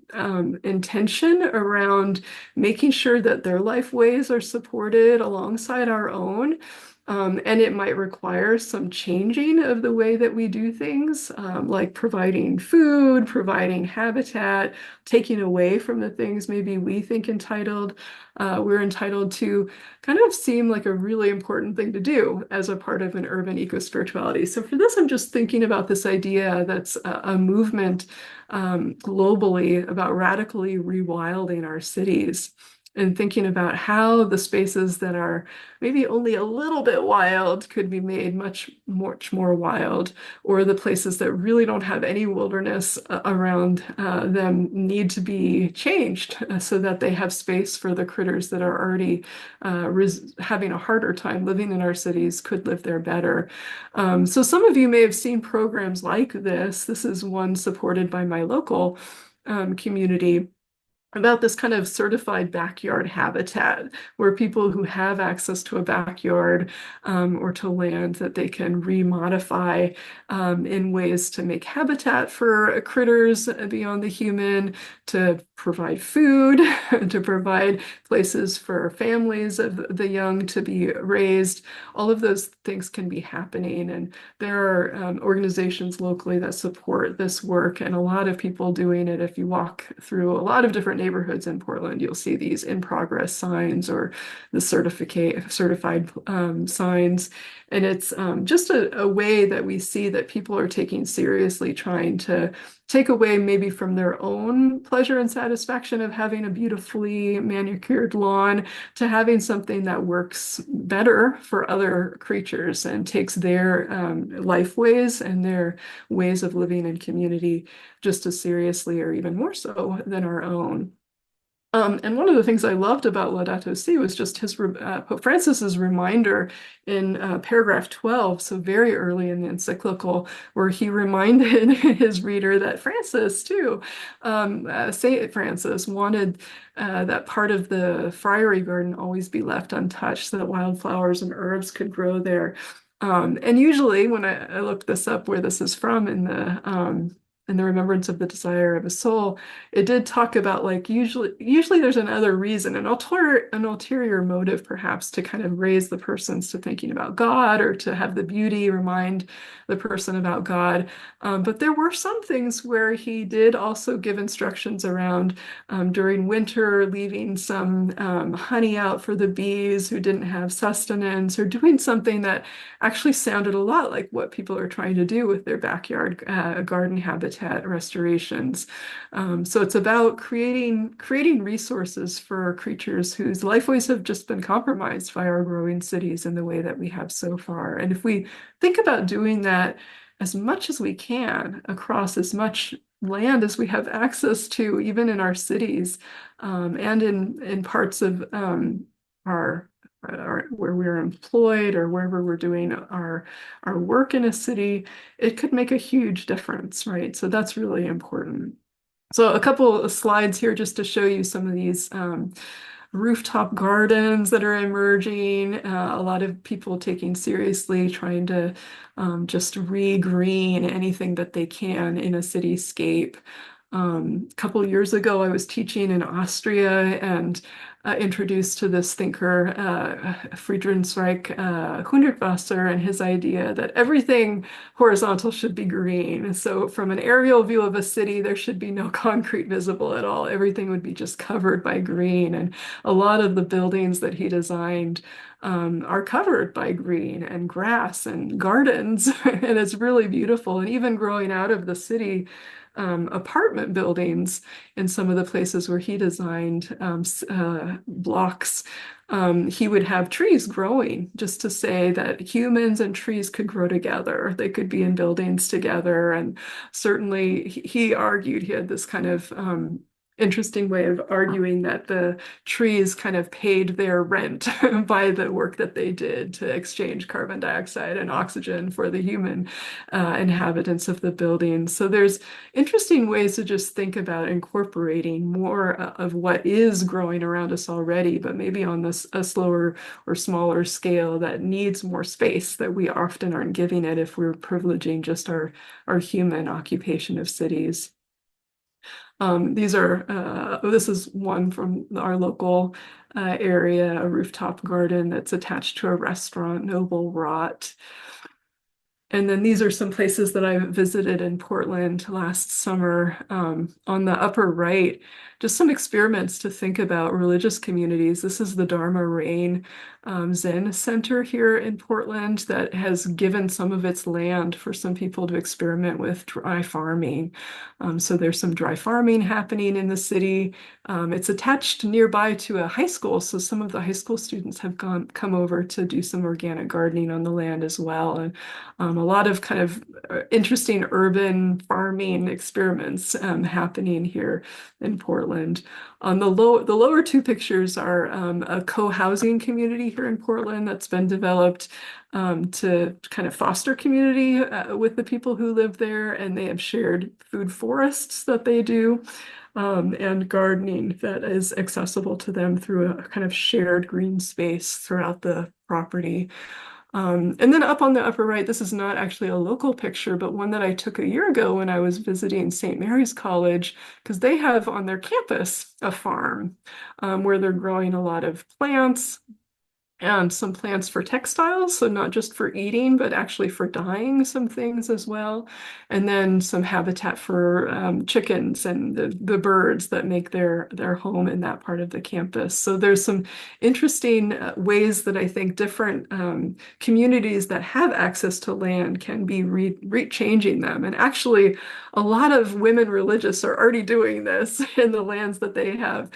intention around making sure that their life ways are supported alongside our own. And it might require some changing of the way that we do things, like providing food, providing habitat, taking away from the things maybe we think we're entitled to, kind of seem like a really important thing to do as a part of an urban eco-spirituality. So for this, I'm just thinking about this idea that's a movement globally about radically rewilding our cities. and thinking about how the spaces that are maybe only a little bit wild could be made much more wild, or the places that really don't have any wilderness around them need to be changed so that they have space for the critters that are already having a harder time living in our cities could live there better. So some of you may have seen programs like this. This is one supported by my local community about this kind of certified backyard habitat where people who have access to a backyard or to land that they can remodify in ways to make habitat for critters beyond the human, to provide food, to provide places for families of the young to be raised. All of those things can be happening. And there are organizations locally that support this work, and a lot of people doing it. If you walk through a lot of different neighborhoods in Portland, you'll see these in progress signs or the certified signs. And it's just a way that we see that people are taking seriously trying to take away maybe from their own pleasure and satisfaction of having a beautifully manicured lawn to having something that works better for other creatures and takes their life ways and their ways of living in community just as seriously or even more so than our own. And one of the things I loved about Laudato Si was just Pope Francis's reminder in paragraph 12, so very early in the encyclical, where he reminded his reader that Francis, too, Saint Francis, wanted that part of the friary garden always be left untouched so that wildflowers and herbs could grow there. And usually, when I looked this up, where this is from in the Remembrance of the Desire of a Soul, it did talk about like usually there's another reason, an ulterior motive perhaps to kind of raise the persons to thinking about God or to have the beauty remind the person about God. But there were some things where he did also give instructions around during winter, leaving some honey out for the bees who didn't have sustenance, or doing something that actually sounded a lot like what people are trying to do with their backyard garden habitat restorations. So it's about creating resources for creatures whose lifeways have just been compromised by our growing cities in the way that we have so far. And if we think about doing that as much as we can across as much land as we have access to, even in our cities, and in parts of our where we're employed or wherever we're doing our work in a city, it could make a huge difference, right? So that's really important. So a couple of slides here just to show you some of these rooftop gardens that are emerging. A lot of people taking seriously trying to just re-green anything that they can in a cityscape. A couple of years ago, I was teaching in Austria and introduced to this thinker, Friedrich Hundertwasser, and his idea that everything horizontal should be green. So from an aerial view of a city, there should be no concrete visible at all. Everything would be just covered by green. And a lot of the buildings that he designed are covered by green and grass and gardens. And it's really beautiful. And even growing out of the city, apartment buildings in some of the places where he designed blocks, he would have trees growing just to say that humans and trees could grow together. They could be in buildings together. And certainly he argued, he had this kind of interesting way of arguing that the trees kind of paid their rent by the work that they did to exchange carbon dioxide and oxygen for the human inhabitants of the buildings. So there's interesting ways to just think about incorporating more of what is growing around us already, but maybe on a slower or smaller scale that needs more space that we often aren't giving it if we're privileging just our human occupation of cities. This is one from our local area, a rooftop garden that's attached to a restaurant, Noble Rot. And then these are some places that I visited in Portland last summer. On the upper right, just some experiments to think about religious communities. This is the Dharma Rain Zen Center here in Portland that has given some of its land for some people to experiment with dry farming. So there's some dry farming happening in the city. It's attached nearby to a high school, so some of the high school students have come over to do some organic gardening on the land as well. And a lot of kind of interesting urban farming experiments happening here in Portland. On the lower two pictures are a co-housing community here in Portland that's been developed to kind of foster community with the people who live there, and they have shared food forests that they do. And gardening that is accessible to them through a kind of shared green space throughout the property. And then up on the upper right, this is not actually a local picture, but one that I took a year ago when I was visiting St. Mary's College, because they have on their campus a farm where they're growing a lot of plants and some plants for textiles, so not just for eating, but actually for dyeing some things as well. And then some habitat for chickens and the birds that make their home in that part of the campus. So there's some interesting ways that I think different communities that have access to land can be changing them. And actually, a lot of women religious are already doing this in the lands that they have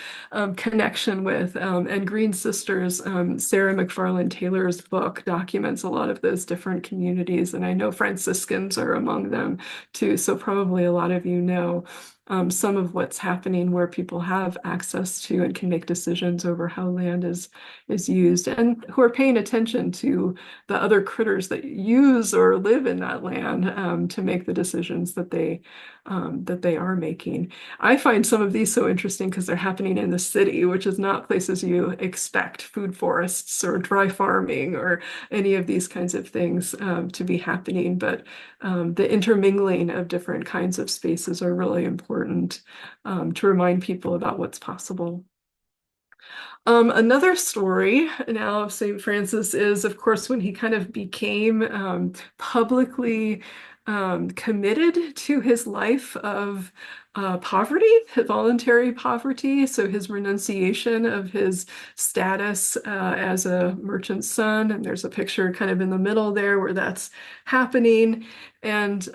connection with. And Green Sisters, Sarah McFarlane Taylor's book documents a lot of those different communities. And I know Franciscans are among them too. So probably a lot of you know some of what's happening where people have access to and can make decisions over how land is used, and who are paying attention to the other critters that use or live in that land to make the decisions that they are making. I find some of these so interesting because they're happening in the city, which is not places you expect food forests or dry farming or any of these kinds of things to be happening. But the intermingling of different kinds of spaces are really important to remind people about what's possible. Another story now of St. Francis is, of course, when he kind of became publicly committed to his life of poverty, voluntary poverty. So his renunciation of his status as a merchant's son. And there's a picture kind of in the middle there where that's happening. And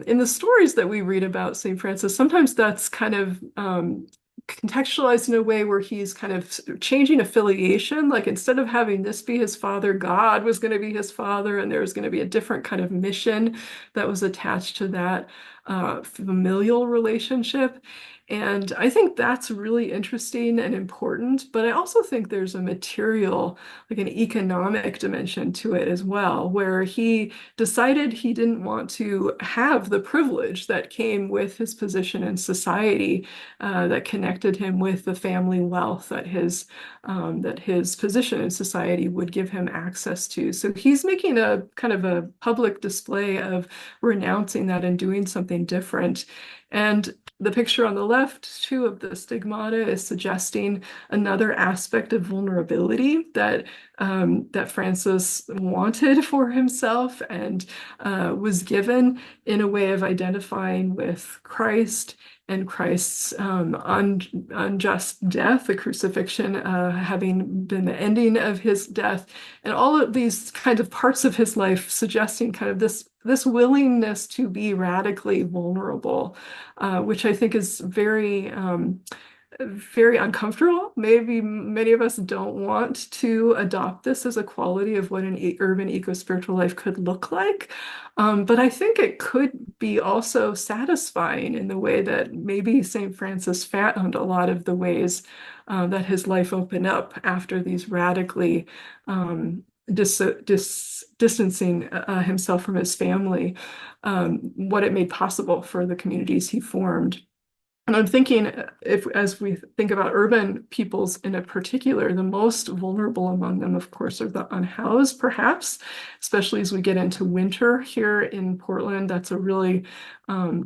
in the stories that we read about St. Francis, sometimes that's kind of contextualized in a way where he's kind of changing affiliation. Like instead of having this be his father, God was going to be his father, and there was going to be a different kind of mission that was attached to that familial relationship. And I think that's really interesting and important, but I also think there's a material, like an economic dimension to it as well, where he decided he didn't want to have the privilege that came with his position in society that connected him with the family wealth that his position in society would give him access to. So he's making a kind of a public display of renouncing that and doing something different. And the picture on the left, too, of the stigmata is suggesting another aspect of vulnerability that that Francis wanted for himself and was given in a way of identifying with Christ and Christ's unjust death, the crucifixion having been the ending of his death, and all of these kind of parts of his life suggesting kind of this willingness to be radically vulnerable, which I think is very very uncomfortable. Maybe many of us don't want to adopt this as a quality of what an urban eco-spiritual life could look like. But I think it could be also satisfying in the way that maybe St. Francis found a lot of the ways that his life opened up after these radically distancing himself from his family, what it made possible for the communities he formed. And I'm thinking, as we think about urban peoples in a particular, the most vulnerable among them, of course, are the unhoused, perhaps, especially as we get into winter here in Portland. That's a really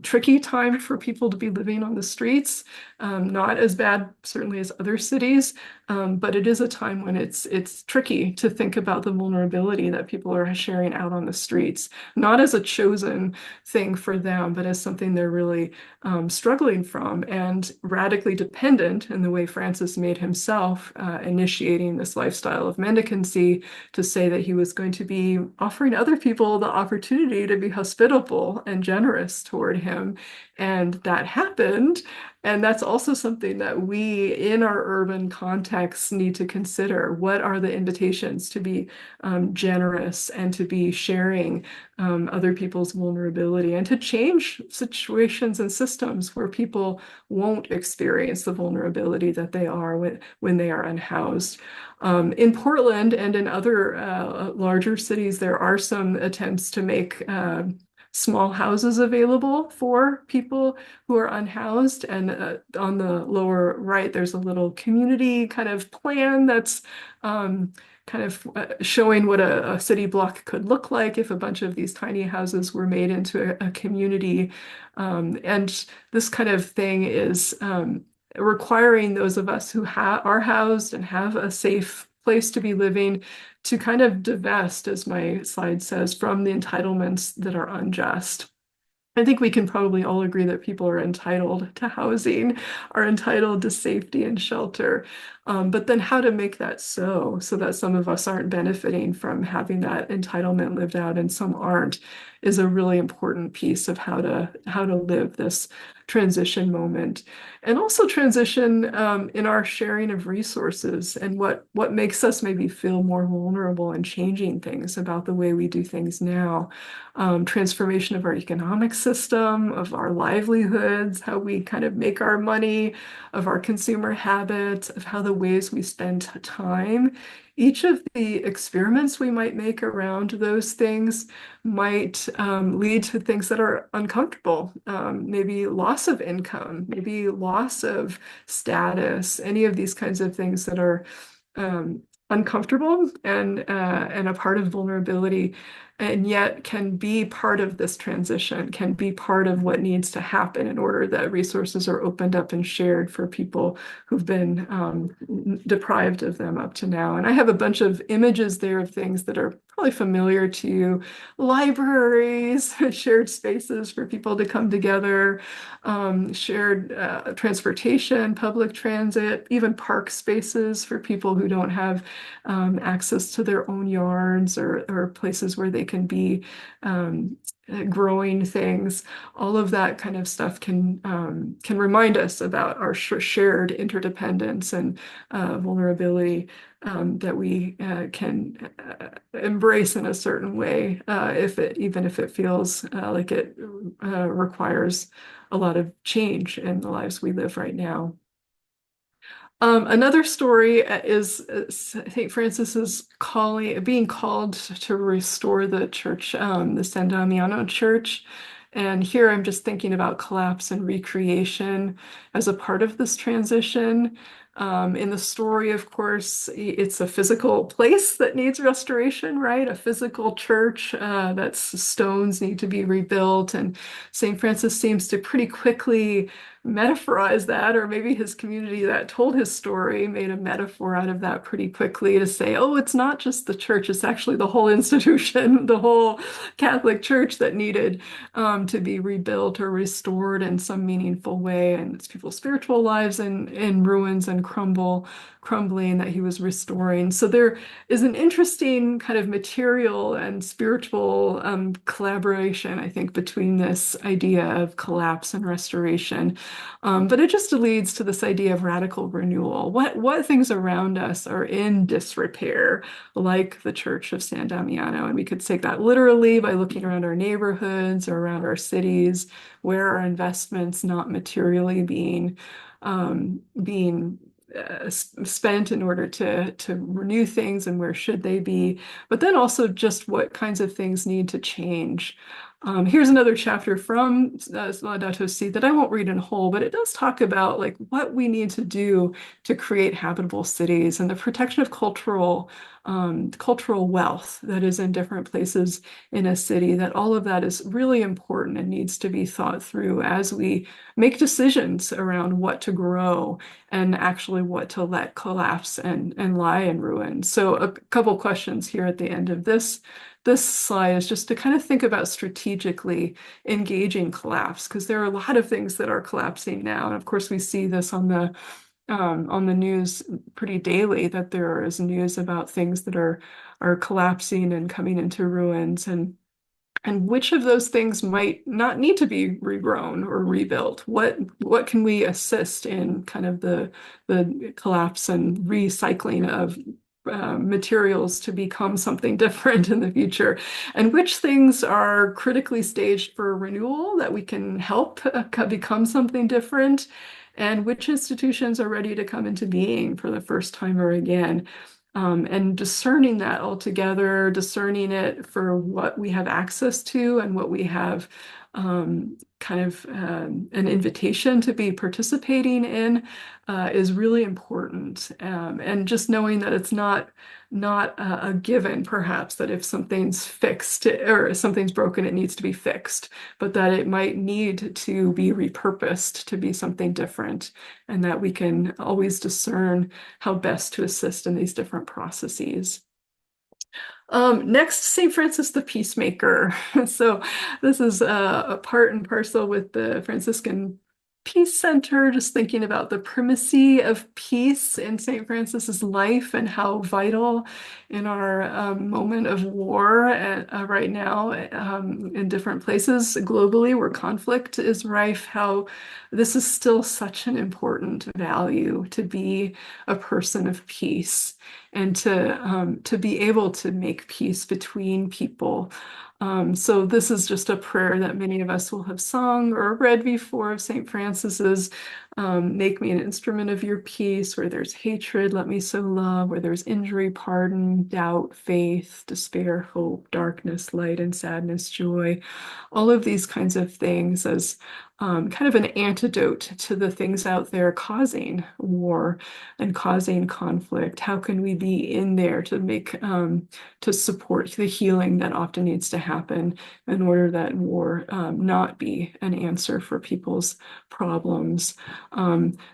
tricky time for people to be living on the streets. Not as bad, certainly, as other cities, but it is a time when it's tricky to think about the vulnerability that people are sharing out on the streets, not as a chosen thing for them, but as something they're really struggling from and radically dependent in the way Francis made himself, initiating this lifestyle of mendicancy to say that he was going to be offering other people the opportunity to be hospitable and generous toward him. And that happened. And that's also something that we in our urban context need to consider. What are the invitations to be generous and to be sharing other people's vulnerability and to change situations and systems where people won't experience the vulnerability that they are when they are unhoused. In Portland and in other larger cities, there are some attempts to make small houses available for people who are unhoused. And on the lower right, there's a little community kind of plan that's kind of showing what a city block could look like if a bunch of these tiny houses were made into a community. And this kind of thing is requiring those of us who are housed and have a safe place to be living to kind of divest, as my slide says, from the entitlements that are unjust. I think we can probably all agree that people are entitled to housing, are entitled to safety and shelter. But then how to make that so that some of us aren't benefiting from having that entitlement lived out and some aren't, is a really important piece of how to live this transition moment. And also transition in our sharing of resources and what makes us maybe feel more vulnerable and changing things about the way we do things now. Transformation of our economic system, of our livelihoods, how we kind of make our money, of our consumer habits, of how the ways we spend time. Each of the experiments we might make around those things might lead to things that are uncomfortable, maybe loss of income, maybe loss of status, any of these kinds of things that are uncomfortable and a part of vulnerability, and yet can be part of this transition, can be part of what needs to happen in order that resources are opened up and shared for people who've been deprived of them up to now. And I have a bunch of images there of things that are probably familiar to you: libraries, shared spaces for people to come together, shared transportation, public transit, even park spaces for people who don't have access to their own yards or places where they can be growing things. All of that kind of stuff can remind us about our shared interdependence and vulnerability that we can embrace in a certain way, even if it feels like it requires a lot of change in the lives we live right now. Another story is St. Francis is being called to restore the church, the San Damiano Church. And here I'm just thinking about collapse and recreation as a part of this transition. In the story, of course, it's a physical place that needs restoration, right? A physical church that's stones need to be rebuilt. And St. Francis seems to pretty quickly metaphorize that, or maybe his community that told his story made a metaphor out of that pretty quickly to say, oh, it's not just the church, it's actually the whole institution, the whole Catholic Church that needed to be rebuilt or restored in some meaningful way. And it's people's spiritual lives in ruins and crumbling that he was restoring. So there is an interesting kind of material and spiritual collaboration, I think, between this idea of collapse and restoration. But it just leads to this idea of radical renewal. What things around us are in disrepair, like the Church of San Damiano? And we could take that literally by looking around our neighborhoods or around our cities. Where are investments not materially being spent in order to renew things, and where should they be? But then also just what kinds of things need to change. Here's another chapter from Laudato Si that I won't read in whole, but it does talk about like what we need to do to create habitable cities and the protection of cultural wealth that is in different places in a city, that all of that is really important and needs to be thought through as we make decisions around what to grow and actually what to let collapse and lie in ruin. So a couple questions here at the end of this slide is just to kind of think about strategically engaging collapse, because there are a lot of things that are collapsing now. And of course, we see this on the news pretty daily, that there is news about things that are collapsing and coming into ruins, and which of those things might not need to be regrown or rebuilt? What can we assist in kind of the collapse and recycling of materials to become something different in the future? And which things are critically staged for renewal that we can help become something different? And which institutions are ready to come into being for the first time or again? And discerning that all together, discerning it for what we have access to and what we have an invitation to be participating in is really important. And just knowing that it's not a given, perhaps, that if something's fixed or something's broken, it needs to be fixed, but that it might need to be repurposed to be something different, and that we can always discern how best to assist in these different processes. Next, St. Francis the Peacemaker. So this is a part and parcel with the Franciscan Peace Center, just thinking about the primacy of peace in St. Francis's life and how vital in our moment of war right now in different places globally where conflict is rife, how this is still such an important value to be a person of peace and to be able to make peace between people. So this is just a prayer that many of us will have sung or read before of St. Francis's. Make me an instrument of your peace. Where there's hatred, let me sow love. Where there's injury, pardon, doubt, faith, despair, hope, darkness, light, and sadness, joy. All of these kinds of things as kind of an antidote to the things out there causing war and causing conflict. How can we be in there to make to support the healing that often needs to happen in order that war not be an answer for people's problems?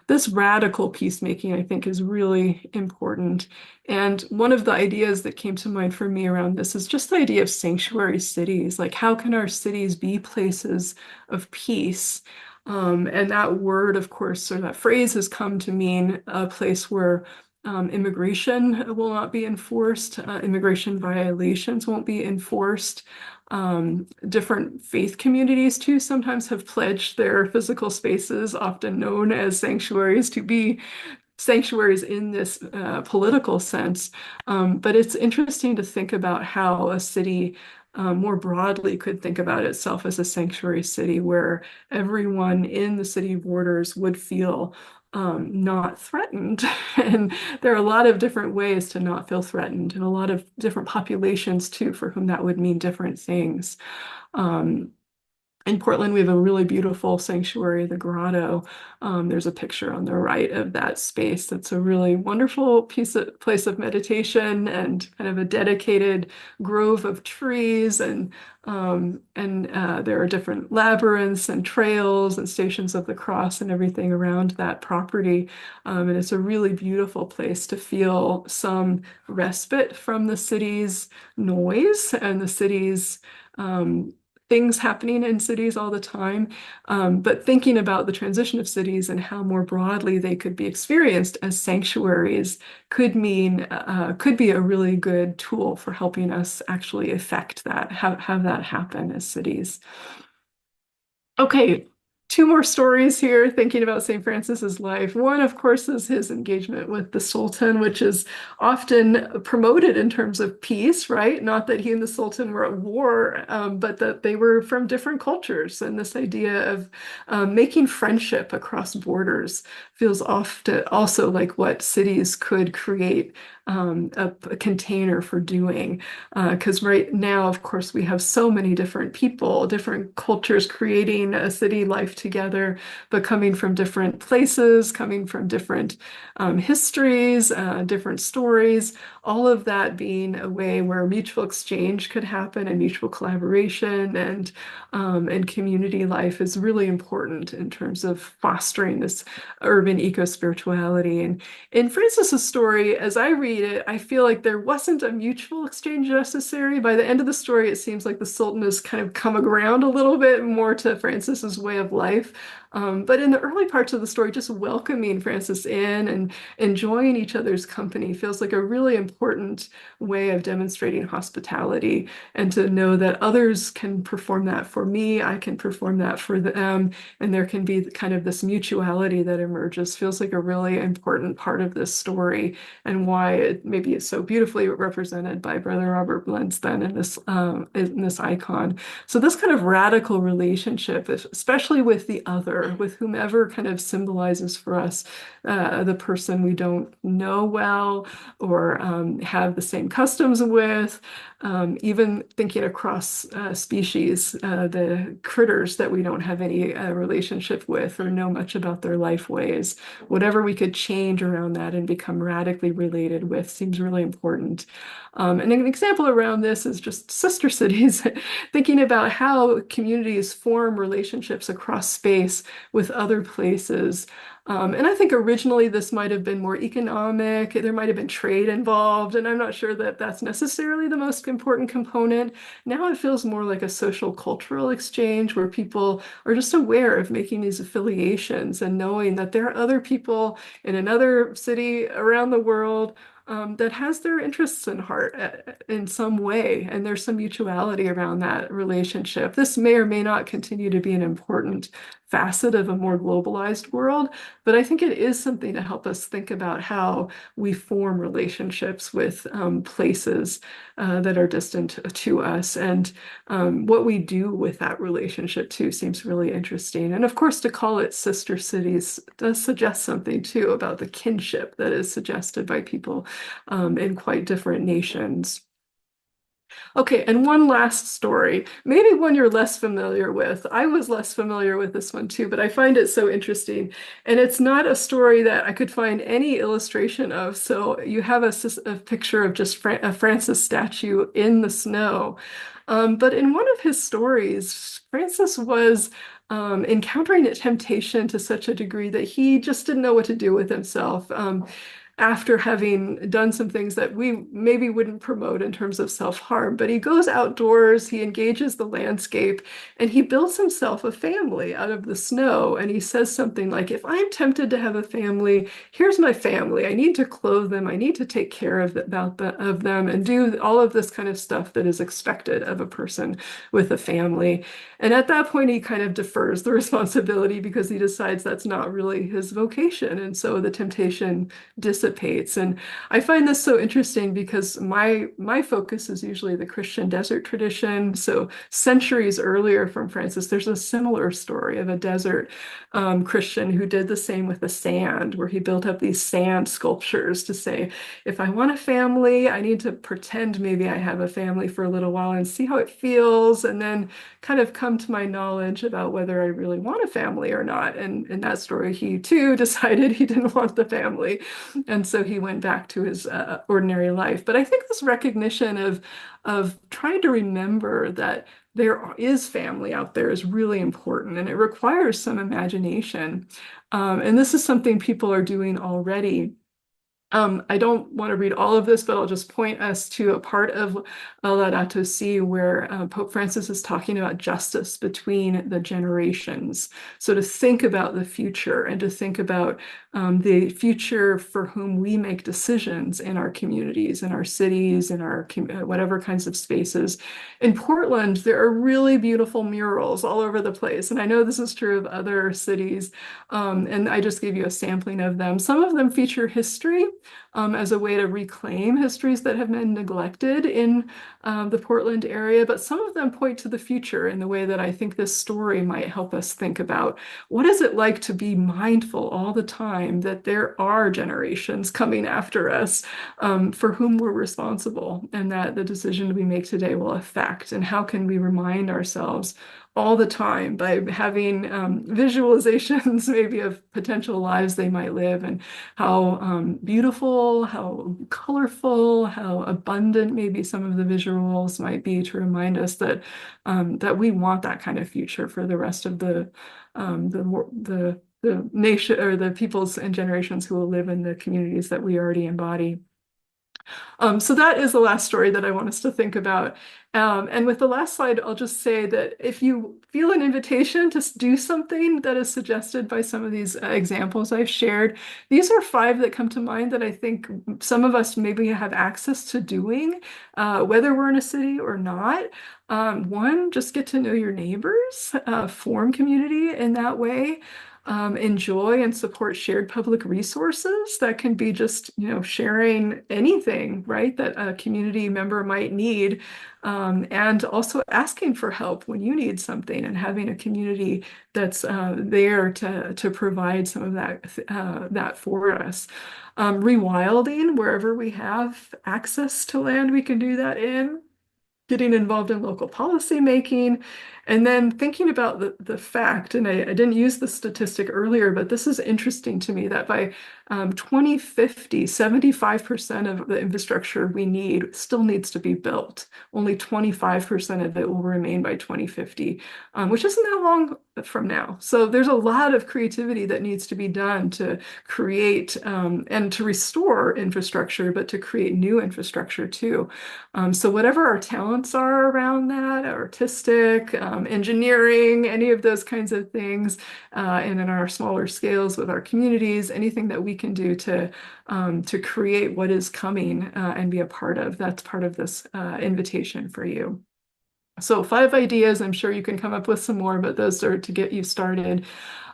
This radical peacemaking, I think, is really important. And one of the ideas that came to mind for me around this is just the idea of sanctuary cities. Like, how can our cities be places of peace? And that word, of course, or that phrase has come to mean a place where immigration will not be enforced, immigration violations won't be enforced. Different faith communities, too, sometimes have pledged their physical spaces, often known as sanctuaries, to be sanctuaries in this political sense. But it's interesting to think about how a city more broadly could think about itself as a sanctuary city where everyone in the city borders would feel not threatened. And there are a lot of different ways to not feel threatened, and a lot of different populations too, for whom that would mean different things. In Portland, we have a really beautiful sanctuary, the Grotto. There's a picture on the right of that space. That's a really wonderful place of meditation and kind of a dedicated grove of trees. And there are different labyrinths and trails and stations of the cross and everything around that property. And it's a really beautiful place to feel some respite from the city's noise and the city's things happening in cities all the time, but thinking about the transition of cities and how more broadly they could be experienced as sanctuaries could be a really good tool for helping us actually affect that, have that happen as cities. Okay, two more stories here thinking about St. Francis's life. One, of course, is his engagement with the Sultan, which is often promoted in terms of peace, right? Not that he and the Sultan were at war, but that they were from different cultures. And this idea of making friendship across borders feels often also like what cities could create a container for doing. Because right now, of course, we have so many different people, different cultures creating a city life together, but coming from different places, coming from different histories, different stories, all of that being a way where mutual exchange could happen and mutual collaboration and community life is really important in terms of fostering this urban eco-spirituality. And in Francis's story, as I read it, I feel like there wasn't a mutual exchange necessary. By the end of the story, it seems like the Sultan has kind of come around a little bit more to Francis's way of life. But in the early parts of the story, just welcoming Francis in and enjoying each other's company feels like a really important way of demonstrating hospitality, and to know that others can perform that for me, I can perform that for them, and there can be kind of this mutuality that emerges feels like a really important part of this story, and why it maybe is so beautifully represented by Brother Robert Blentz then in this icon. So this kind of radical relationship, especially with the other, with whomever kind of symbolizes for us the person we don't know well or have the same customs with, even thinking across species, the critters that we don't have any relationship with or know much about their life ways. Whatever we could change around that and become radically related with seems really important. And an example around this is just sister cities, thinking about how communities form relationships across space with other places. And I think originally this might have been more economic, there might have been trade involved, and I'm not sure that that's necessarily the most important component. Now it feels more like a social cultural exchange where people are just aware of making these affiliations and knowing that there are other people in another city around the world that has their interests in heart in some way, and there's some mutuality around that relationship. This may or may not continue to be an important facet of a more globalized world, but I think it is something to help us think about how we form relationships with places that are distant to us, and what we do with that relationship too seems really interesting. And of course, to call it sister cities does suggest something too about the kinship that is suggested by people in quite different nations. Okay, and one last story, maybe one you're less familiar with. I was less familiar with this one too, but I find it so interesting. And it's not a story that I could find any illustration of. So you have a picture of just a Francis statue in the snow. But in one of his stories, Francis was encountering a temptation to such a degree that he just didn't know what to do with himself. After having done some things that we maybe wouldn't promote in terms of self-harm, but he goes outdoors, he engages the landscape, and he builds himself a family out of the snow. And he says something like, if I'm tempted to have a family, here's my family. I need to clothe them. I need to take care of them and do all of this kind of stuff that is expected of a person with a family. And at that point, he kind of defers the responsibility because he decides that's not really his vocation. And so the temptation dissipates. And I find this so interesting because my focus is usually the Christian desert tradition. So centuries earlier from Francis, there's a similar story of a desert Christian who did the same with the sand, where he built up these sand sculptures to say, if I want a family, I need to pretend maybe I have a family for a little while and see how it feels, and then kind of come to my knowledge about whether I really want a family or not. And in that story, he too decided he didn't want the family. And so he went back to his ordinary life. But I think this recognition of trying to remember that there is family out there is really important, and it requires some imagination. And this is something people are doing already. I don't want to read all of this, but I'll just point us to a part of Laudato Si where Pope Francis is talking about justice between the generations. So to think about the future and to think about the future for whom we make decisions in our communities, in our cities, in our whatever kinds of spaces. In Portland, there are really beautiful murals all over the place. And I know this is true of other cities. And I just gave you a sampling of them. Some of them feature history as a way to reclaim histories that have been neglected in the Portland area, but some of them point to the future in the way that I think this story might help us think about what is it like to be mindful all the time that there are generations coming after us for whom we're responsible, and that the decision we make today will affect, and how can we remind ourselves all the time by having visualizations maybe of potential lives they might live, and how beautiful, how colorful, how abundant maybe some of the visuals might be to remind us that that we want that kind of future for the rest of the nation or the peoples and generations who will live in the communities that we already embody. So that is the last story that I want us to think about. And with the last slide, I'll just say that if you feel an invitation to do something that is suggested by some of these examples I've shared, these are 5 that come to mind that I think some of us maybe have access to doing, whether we're in a city or not. One, just get to know your neighbors, form community in that way. Enjoy and support shared public resources. That can be just, sharing anything, right, that a community member might need, and also asking for help when you need something, and having a community that's there to provide some of that for us. Rewilding wherever we have access to land, we can do that in. Getting involved in local policy making, and then thinking about the fact, and I didn't use the statistic earlier, but this is interesting to me, that by 2050, 75% of the infrastructure we need still needs to be built. Only 25% of it will remain by 2050, which isn't that long from now. So there's a lot of creativity that needs to be done to create and to restore infrastructure, but to create new infrastructure too. So whatever our talents are around that, artistic, engineering, any of those kinds of things, and in our smaller scales with our communities, anything that we can do to create what is coming and be a part of, that's part of this invitation for you. So 5 ideas, I'm sure you can come up with some more, but those are to get you started.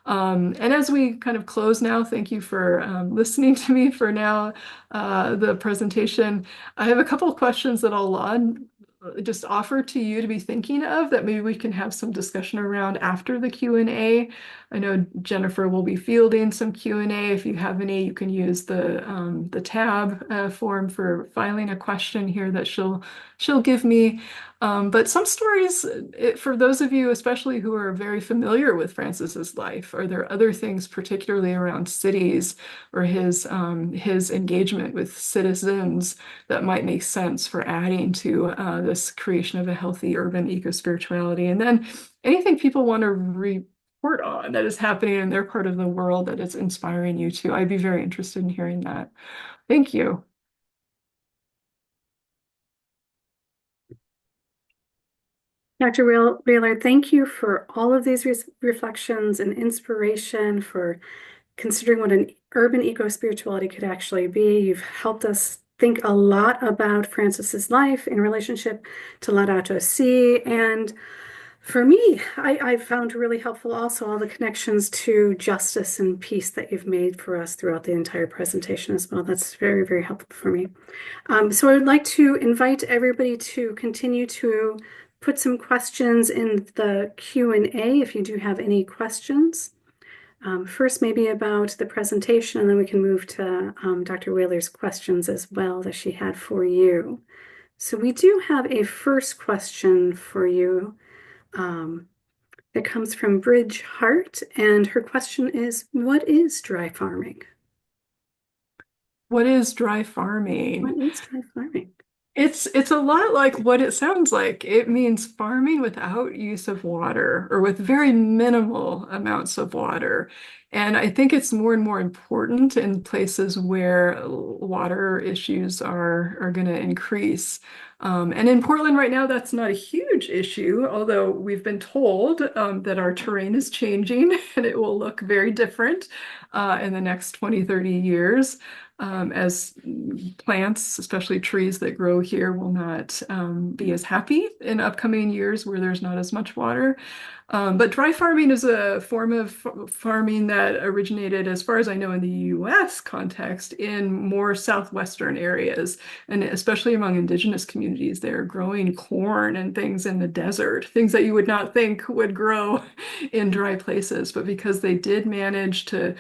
And as we kind of close now, thank you for listening to me for now, the presentation. I have a couple of questions that I'll just offer to you to be thinking of that maybe we can have some discussion around after the Q&A. I know Jennifer will be fielding some Q&A. If you have any, you can use the tab form for filing a question here that she'll give me. But some stories, for those of you especially who are very familiar with Francis's life, are there other things, particularly around cities or his engagement with citizens, that might make sense for adding to this creation of a healthy urban eco-spirituality? And then anything people want to report on that is happening in their part of the world that is inspiring you too. I'd be very interested in hearing that. Thank you. Dr. Wheeler, thank you for all of these reflections and inspiration, for considering what an urban eco-spirituality could actually be. You've helped us think a lot about Francis's life in relationship to Laudato Si. And for me, I found really helpful also all the connections to justice and peace that you've made for us throughout the entire presentation as well. That's very, very helpful for me. So I would like to invite everybody to continue to put some questions in the Q&A if you do have any questions. First, maybe about the presentation, and then we can move to Dr. Wheeler's questions as well that she had for you. So we do have a first question for you that comes from Bridge Hart, and her question is, what is dry farming? What is dry farming? What is dry farming? It's a lot like what it sounds like. It means farming without use of water or with very minimal amounts of water. And I think it's more and more important in places where water issues are going to increase. And in Portland right now, that's not a huge issue, although we've been told that our terrain is changing and it will look very different in the next 20, 30 years as plants, especially trees that grow here, will not be as happy in upcoming years where there's not as much water. But dry farming is a form of farming that originated, as far as I know, in the US context, in more southwestern areas, and especially among indigenous communities. They're growing corn and things in the desert, things that you would not think would grow in dry places. But because they did manage to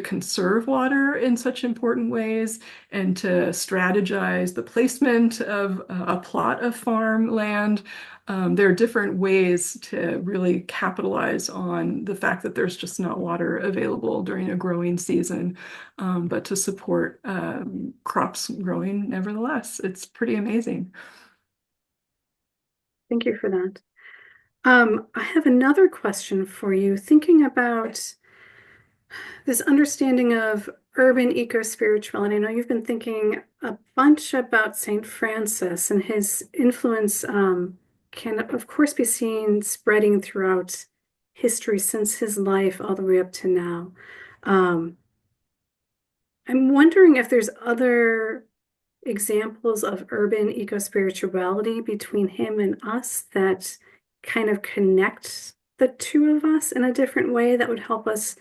conserve water in such important ways and to strategize the placement of a plot of farmland. There are different ways to really capitalize on the fact that there's just not water available during a growing season, but to support crops growing nevertheless. It's pretty amazing. Thank you for that. I have another question for you. Thinking about this understanding of urban eco-spirituality. I know you've been thinking a bunch about Saint Francis, and his influence can, of course, be seen spreading throughout history since his life all the way up to now. Um, I'm wondering if there's other examples of urban eco-spirituality between him and us that kind of connect the two of us in a different way that would help us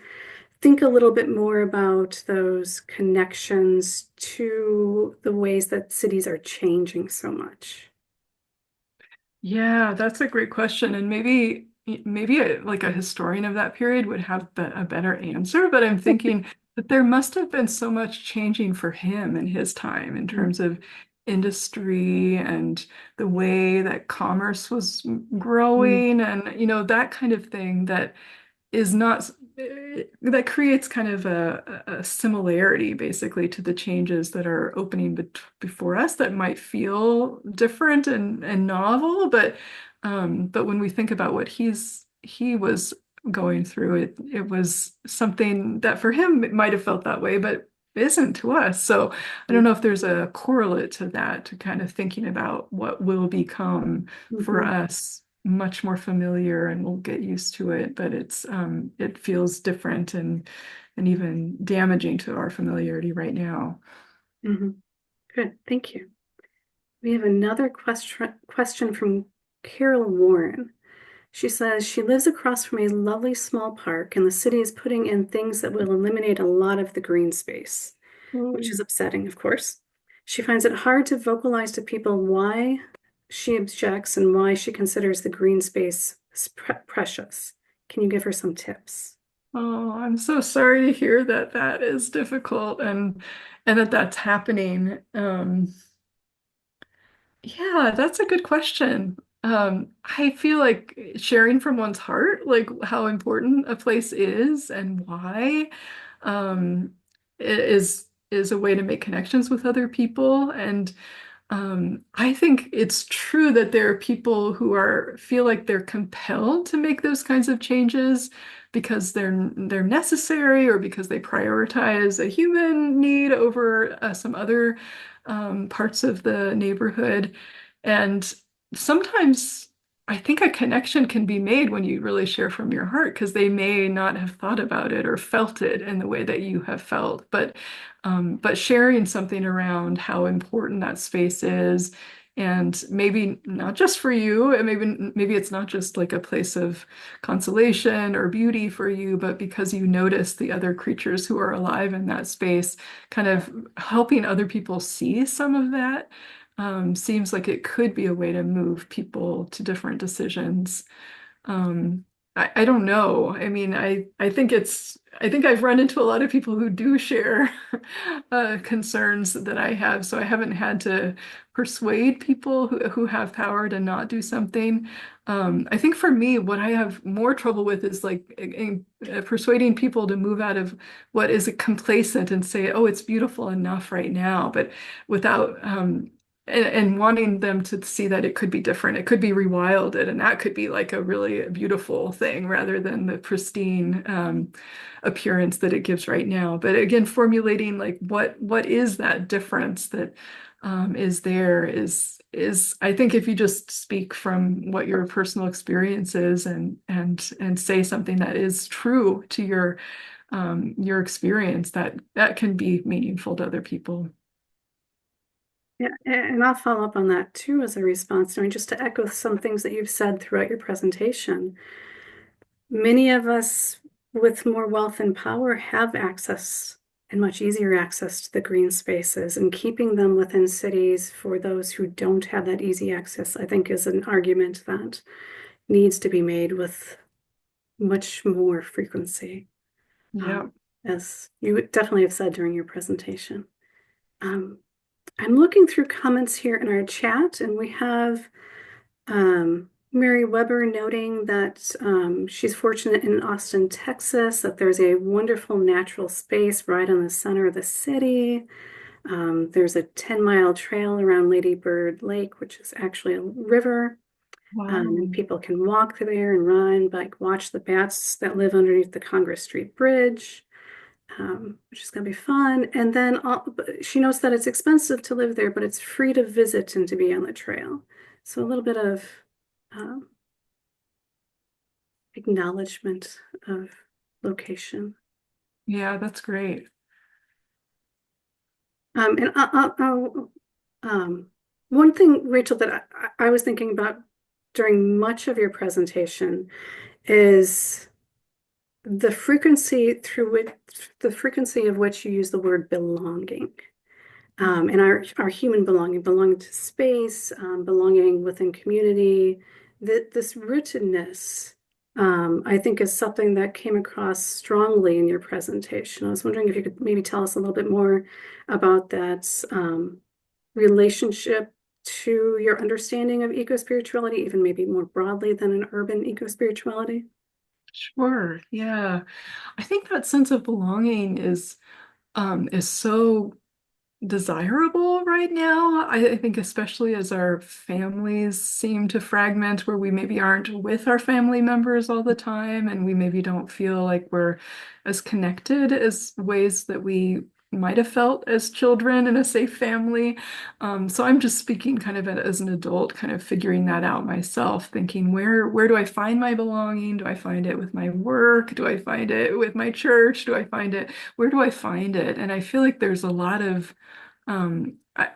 think a little bit more about those connections to the ways that cities are changing so much. Yeah, that's a great question. And maybe like a historian of that period would have a better answer, but I'm thinking that there must have been so much changing for him in his time in terms of industry and the way that commerce was Mm, growing and that kind of thing that is not that creates kind of a similarity basically to the changes that are opening before us that might feel different and novel, but when we think about what he was going through, it was something that for him it might have felt that way, but isn't to us. So I don't know if there's a correlate to that, to kind of thinking about what will become for mhm, us much more familiar and we'll get used to it, but it feels different and even damaging to our familiarity right now. mhm. Good, thank you. We have another question from Carol Warren. She says she lives across from a lovely small park, and the city is putting in things that will eliminate a lot of the green space, which is Mm. upsetting, of course. She finds it hard to vocalize to people why she objects and why she considers the green space precious. Can you give her some tips? Oh, I'm so sorry to hear that that is difficult and that that's happening. Yeah, that's a good question. I feel like sharing from one's heart, like how important a place is and why, um, is a way to make connections with other people. And I think it's true that there are people who are feel like they're compelled to make those kinds of changes because they're necessary or because they prioritize a human need over some other parts of the neighborhood. And sometimes I think a connection can be made when you really share from your heart because they may not have thought about it or felt it in the way that you have felt. But sharing something around how important that space is, and maybe not just for you, and maybe it's not just like a place of consolation or beauty for you, but because you notice the other creatures who are alive in that space, kind of helping other people see some of that, seems like it could be a way to move people to different decisions. Um, I don't know. I mean, I think I've run into a lot of people who do share concerns that I have, so I haven't had to persuade people who have power to not do something. I think for me, what I have more trouble with is like persuading people to move out of what is complacent and say, oh, it's beautiful enough right now, but without and wanting them to see that it could be different. It could be rewilded, and that could be like a really beautiful thing rather than the pristine appearance that it gives right now. But again, formulating like what is that difference that is there is I think if you just speak from what your personal experience is and say something that is true to your experience, that can be meaningful to other people. Yeah, and I'll follow up on that too as a response. I mean, just to echo some things that you've said throughout your presentation. Many of us with more wealth and power have access and much easier access to the green spaces, and keeping them within cities for those who don't have that easy access, I think, is an argument that needs to be made with much more frequency, Yeah. as you definitely have said during your presentation. Um, I'm looking through comments here in our chat, and we have Mary Weber noting that she's fortunate in Austin, Texas, that there's a wonderful natural space right in the center of the city. There's a 10-mile trail around Lady Bird Lake, which is actually a river. And Wow. people can walk through there and run, like watch the bats that live underneath the Congress Street Bridge, which is going to be fun. And then she notes that it's expensive to live there, but it's free to visit and to be on the trail. So a little bit of um, acknowledgement of location. Yeah, that's great. And one thing, Rachel, that I was thinking about during much of your presentation is the frequency of which you use the word belonging. And our human belonging to space, belonging within community, this rootedness, I think is something that came across strongly in your presentation. I was wondering if you could maybe tell us a little bit more about that relationship to your understanding of eco-spirituality, even maybe more broadly than an urban eco-spirituality. Sure. Yeah. I think that sense of belonging is so desirable right now. I think especially as our families seem to fragment, where we maybe aren't with our family members all the time, and we maybe don't feel like we're as connected as ways that we might have felt as children in a safe family. So I'm just speaking kind of as an adult, kind of figuring that out myself, thinking where do I find my belonging? Do I find it with my work? Do I find it with my church? Do I find it? Where do I find it? And I feel like there's a lot of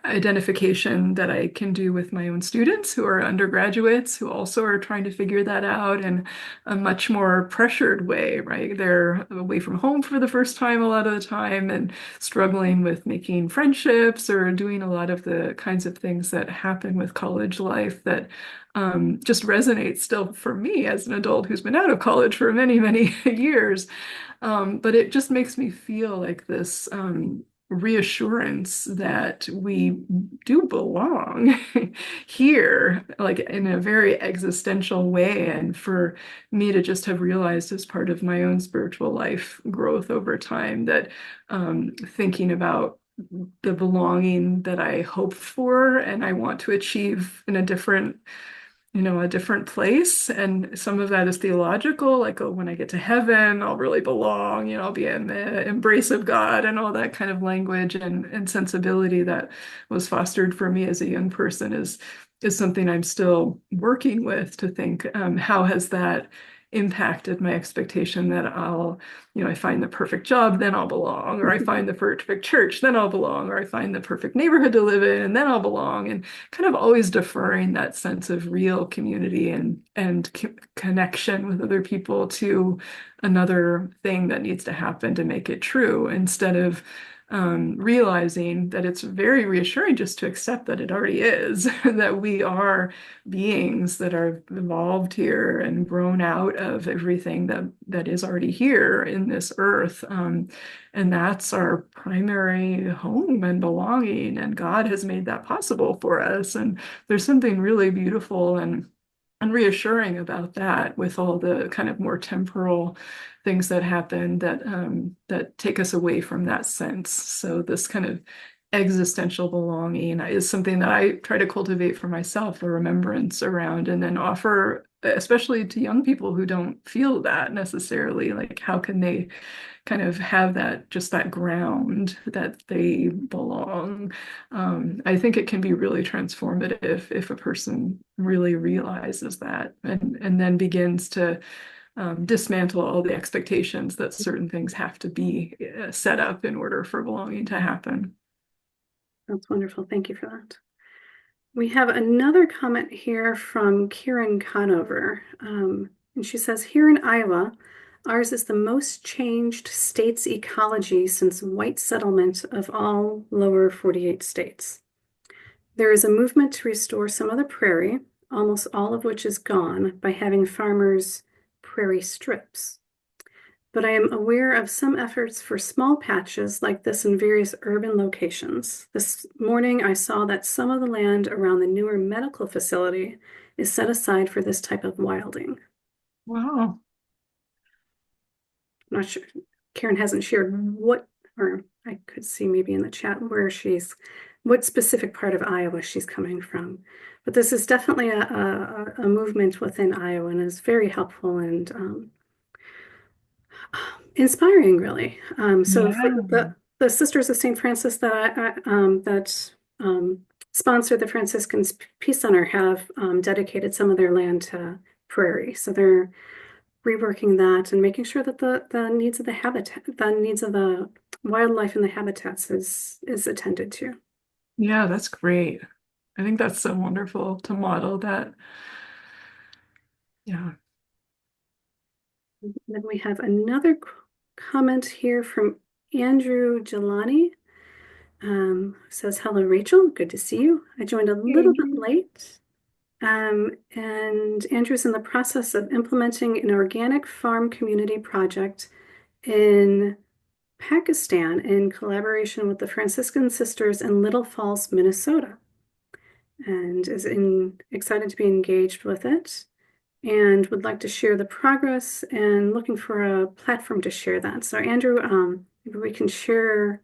identification that I can do with my own students who are undergraduates who also are trying to figure that out in a much more pressured way, right? They're away from home for the first time a lot of the time and struggling with making friendships or doing a lot of the kinds of things that happen with college life that just resonate still for me as an adult who's been out of college for many, many years. But it just makes me feel like this reassurance that we do belong here, like in a very existential way. And for me to just have realized as part of my own spiritual life growth over time that thinking about the belonging that I hope for and I want to achieve in a different place. And some of that is theological, like, oh, when I get to heaven, I'll really belong, I'll be in the embrace of God and all that kind of language and sensibility that was fostered for me as a young person is something I'm still working with to think, how has that impacted my expectation that I find the perfect job, then I'll belong, or I find the perfect church, then I'll belong, or I find the perfect neighborhood to live in, and then I'll belong. And kind of always deferring that sense of real community and connection with other people to another thing that needs to happen to make it true, instead of realizing that it's very reassuring just to accept that it already is, that we are beings that are evolved here and grown out of everything that is already here in this earth. And that's our primary home and belonging. And God has made that possible for us. And there's something really beautiful and reassuring about that, with all the kind of more temporal things that happen that take us away from that sense. So this kind of existential belonging is something that I try to cultivate for myself, a remembrance around, and then offer, especially to young people who don't feel that necessarily, like how can they kind of have that, just that ground that they belong. I think it can be really transformative if a person really realizes that and then begins to dismantle all the expectations that certain things have to be set up in order for belonging to happen. That's wonderful. Thank you for that. We have another comment here from Karen Conover. And she says, here in Iowa, ours is the most changed state's ecology since white settlement of all lower 48 states. There is a movement to restore some of the prairie, almost all of which is gone, by having farmers prairie strips. But I am aware of some efforts for small patches like this in various urban locations. This morning, I saw that some of the land around the newer medical facility is set aside for this type of wilding. Wow. I'm not sure. Karen hasn't shared what, or I could see maybe in the chat where what specific part of Iowa she's coming from. But this is definitely a movement within Iowa and is very helpful and inspiring, really. So for Yeah. the Sisters of St. Francis that sponsor the Franciscan Peace Center have dedicated some of their land to prairie. So they're reworking that and making sure that the needs of the habitat, the needs of the wildlife in the habitats is attended to. Yeah, that's great. I think that's so wonderful to model that. Yeah. And then we have another comment here from Andrew Jelani. Says, hello, Rachel. Good to see you. I joined a Hey, little bit Andrew. late. And Andrew's in the process of implementing an organic farm community project in Pakistan in collaboration with the Franciscan Sisters in Little Falls, Minnesota, and is excited to be engaged with it and would like to share the progress and looking for a platform to share that. So Andrew, maybe we can share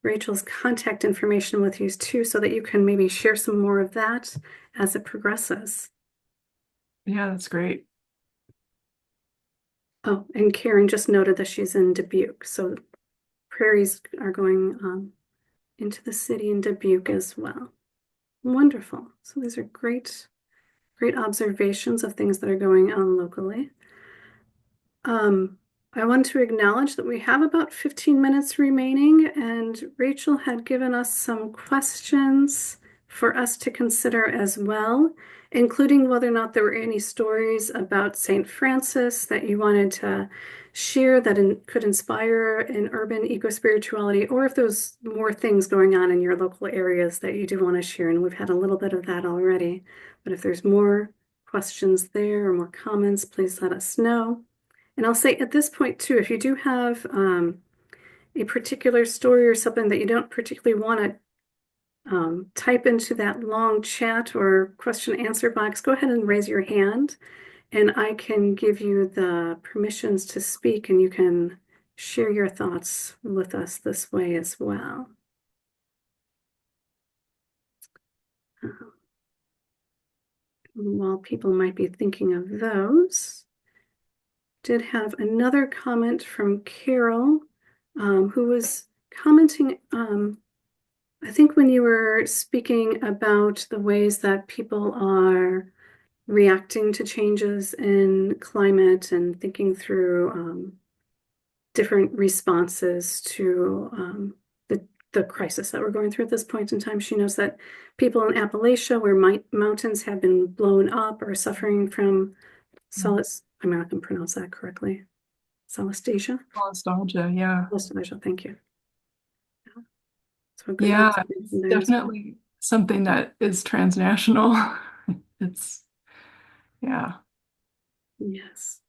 Rachel's contact information with you too, so that you can maybe share some more of that as it progresses. Yeah, that's great. Oh, and Karen just noted that she's in Dubuque, so prairies are going into the city in Dubuque as well. Wonderful. So these are great, great observations of things that are going on locally. I want to acknowledge that we have about 15 minutes remaining, and Rachel had given us some questions for us to consider as well, including whether or not there were any stories about St. Francis that you wanted to share that could inspire an urban eco-spirituality, or if there's more things going on in your local areas that you do want to share. And we've had a little bit of that already, but if there's more questions there or more comments, please let us know. And I'll say at this point too, if you do have a particular story or something that you don't particularly want to type into that long chat or question answer box, go ahead and raise your hand and I can give you the permissions to speak and you can share your thoughts with us this way as well. While people might be thinking of those, did have another comment from Carol, who was commenting, I think when you were speaking about the ways that people are reacting to changes in climate and thinking through different responses to the crisis that we're going through at this point in time. She knows that people in Appalachia, where mountains have been blown up, are suffering from I'm not going to pronounce that correctly. Solastalgia? Nostalgia, yeah. Solastalgia, thank you. So a good Yeah, it's observation there as well. definitely something that is transnational. It's, yeah. Yes.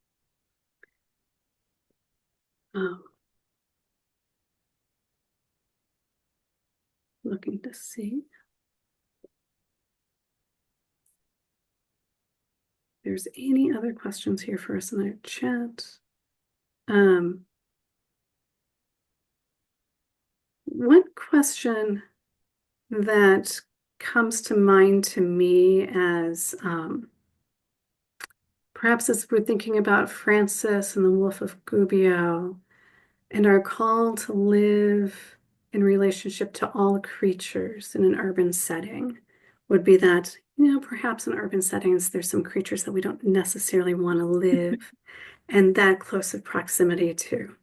Um, looking to see. If there's any other questions here for us in our chat. One question that comes to mind to me as perhaps as we're thinking about Francis and the Wolf of Gubbio and our call to live in relationship to all creatures in an urban setting would be that, perhaps in urban settings, there's some creatures that we don't necessarily want to live and that close of proximity to.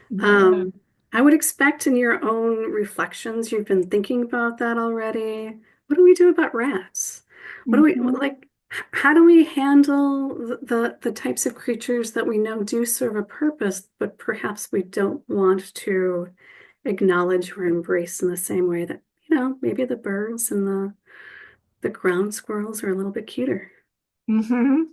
Yeah. Um, I would expect in your own reflections, you've been thinking about that already. What do we do about rats? What do we Mhm. like? How do we handle the types of creatures that we know do serve a purpose, but perhaps we don't want to acknowledge or embrace in the same way that, maybe the birds and the ground squirrels are a little bit cuter. Mhm.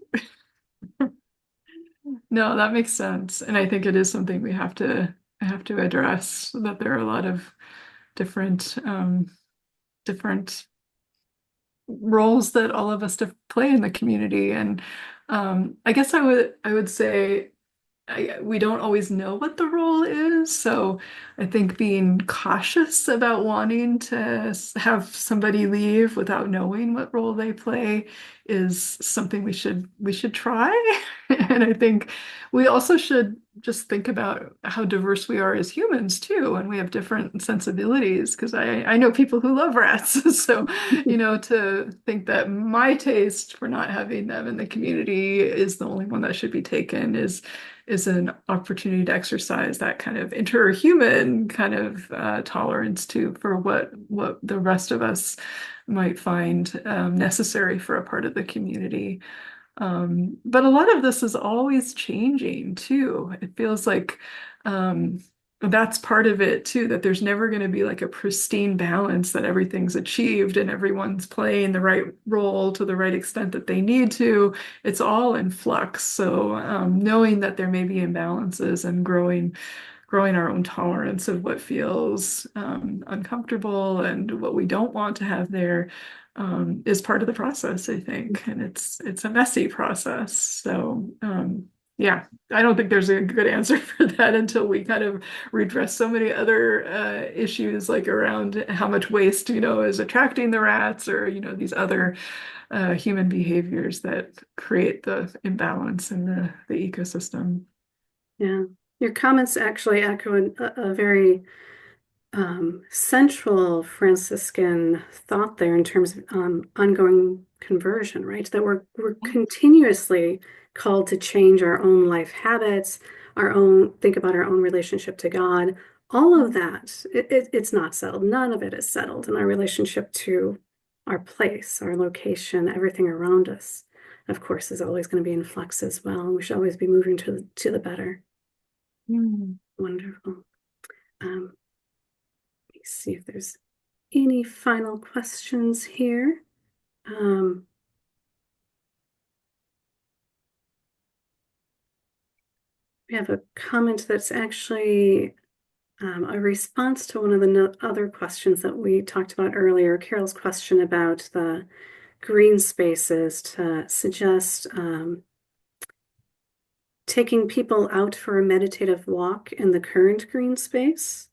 No, that makes sense. And I think it is something we have to address, that there are a lot of different different roles that all of us play in the community. And I guess I would say we don't always know what the role is. So I think being cautious about wanting to have somebody leave without knowing what role they play is something we should try. And I think we also should just think about how diverse we are as humans too, and we have different sensibilities. Because I know people who love rats, so to think that my taste for not having them in the community is the only one that should be taken is an opportunity to exercise that kind of interhuman kind of tolerance too for what the rest of us might find necessary for a part of the community. But a lot of this is always changing too. It feels like that's part of it too, that there's never going to be like a pristine balance that everything's achieved and everyone's playing the right role to the right extent that they need to. It's all in flux. So knowing that there may be imbalances and growing our own tolerance of what feels uncomfortable and what we don't want to have there is part of the process, I think, and it's a messy process. So yeah, I don't think there's a good answer for that until we kind of redress so many other issues, like around how much waste is attracting the rats, or these other human behaviors that create the imbalance in the ecosystem. Yeah. Your comments actually echo a very central Franciscan thought there in terms of ongoing conversion, right? That we're continuously called to change our own life habits, think about our own relationship to God. All of that, it's not settled. None of it is settled in our relationship to our place, our location, everything around us. Of course, is always going to be in flux as well. We should always be moving to the better. Mm. Wonderful. Um, Let me see if there's any final questions here. Um, we have a comment that's actually a response to one of the other questions that we talked about earlier, Carol's question about the green spaces, to suggest taking people out for a meditative walk in the current green space.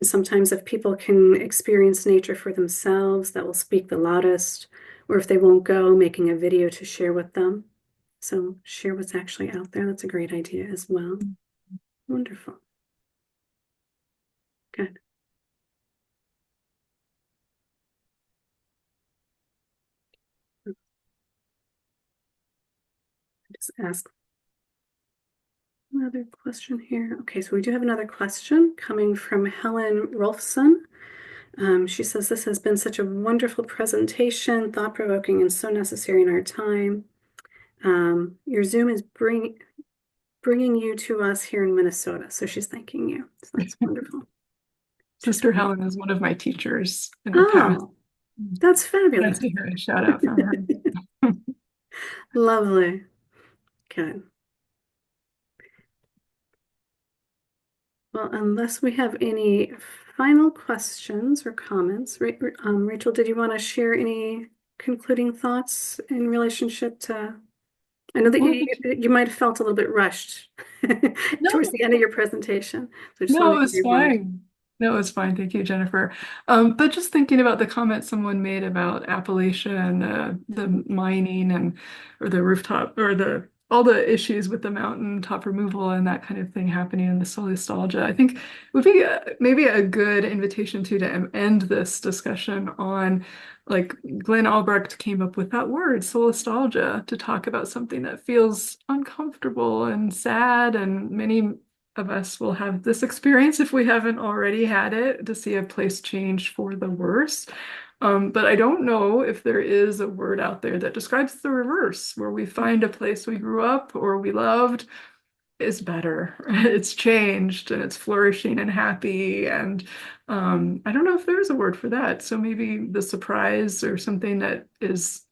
Sometimes if people can experience nature for themselves, that will speak the loudest, or if they won't go, making a video to share with them. So share what's actually out there. That's a great idea as well. Wonderful. Good. Just ask another question here. Okay, so we do have another question coming from Helen Rolfson. She says, this has been such a wonderful presentation, thought-provoking and so necessary in our time. Your Zoom is bringing you to us here in Minnesota. So she's thanking you. So that's wonderful. Just Sister Helen is one of my teachers in the past. Oh, that's Nice fabulous. to hear a shout out from her. Lovely. Good. Well, unless we have any final questions or comments, Rachel, did you want to share any concluding thoughts in relationship to? I know that Well, you might have felt a little bit rushed towards no, the end of your presentation. So I just want no, to it give was you a moment. fine. No, it's fine. Thank you, Jennifer. But just thinking about the comment someone made about Appalachia and the mining and or the rooftop or the all the issues with the mountaintop removal and that kind of thing happening in the solastalgia, I think would be maybe a good invitation to end this discussion on like Glenn Albrecht came up with that word, solastalgia, to talk about something that feels uncomfortable and sad, and many of us will have this experience if we haven't already had it, to see a place change for the worse. But I don't know if there is a word out there that describes the reverse, where we find a place we grew up or we loved is better. It's changed and it's flourishing and happy. And I don't know if there's a word for that. So maybe the surprise or something that is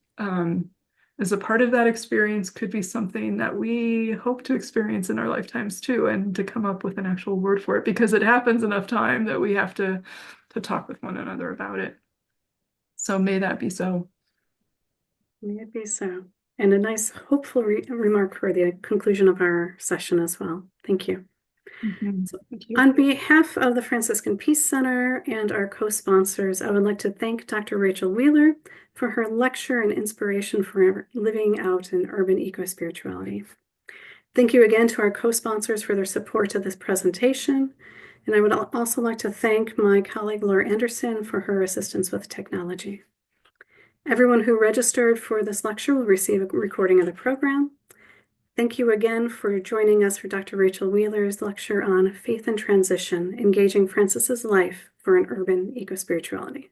as a part of that experience could be something that we hope to experience in our lifetimes too, and to come up with an actual word for it, because it happens enough time that we have to talk with one another about it. So may that be so. May it be so. And a nice, hopeful remark for the conclusion of our session as well. Thank you. So, Thank you. on behalf of the Franciscan Peace Center and our co-sponsors, I would like to thank Dr. Rachel Wheeler for her lecture and inspiration for living out in urban eco-spirituality. Thank you again to our co-sponsors for their support of this presentation. And I would also like to thank my colleague Laura Anderson for her assistance with technology. Everyone who registered for this lecture will receive a recording of the program. Thank you again for joining us for Dr. Rachel Wheeler's lecture on Faith and Transition, Engaging Francis's Life for an Urban Eco-Spirituality.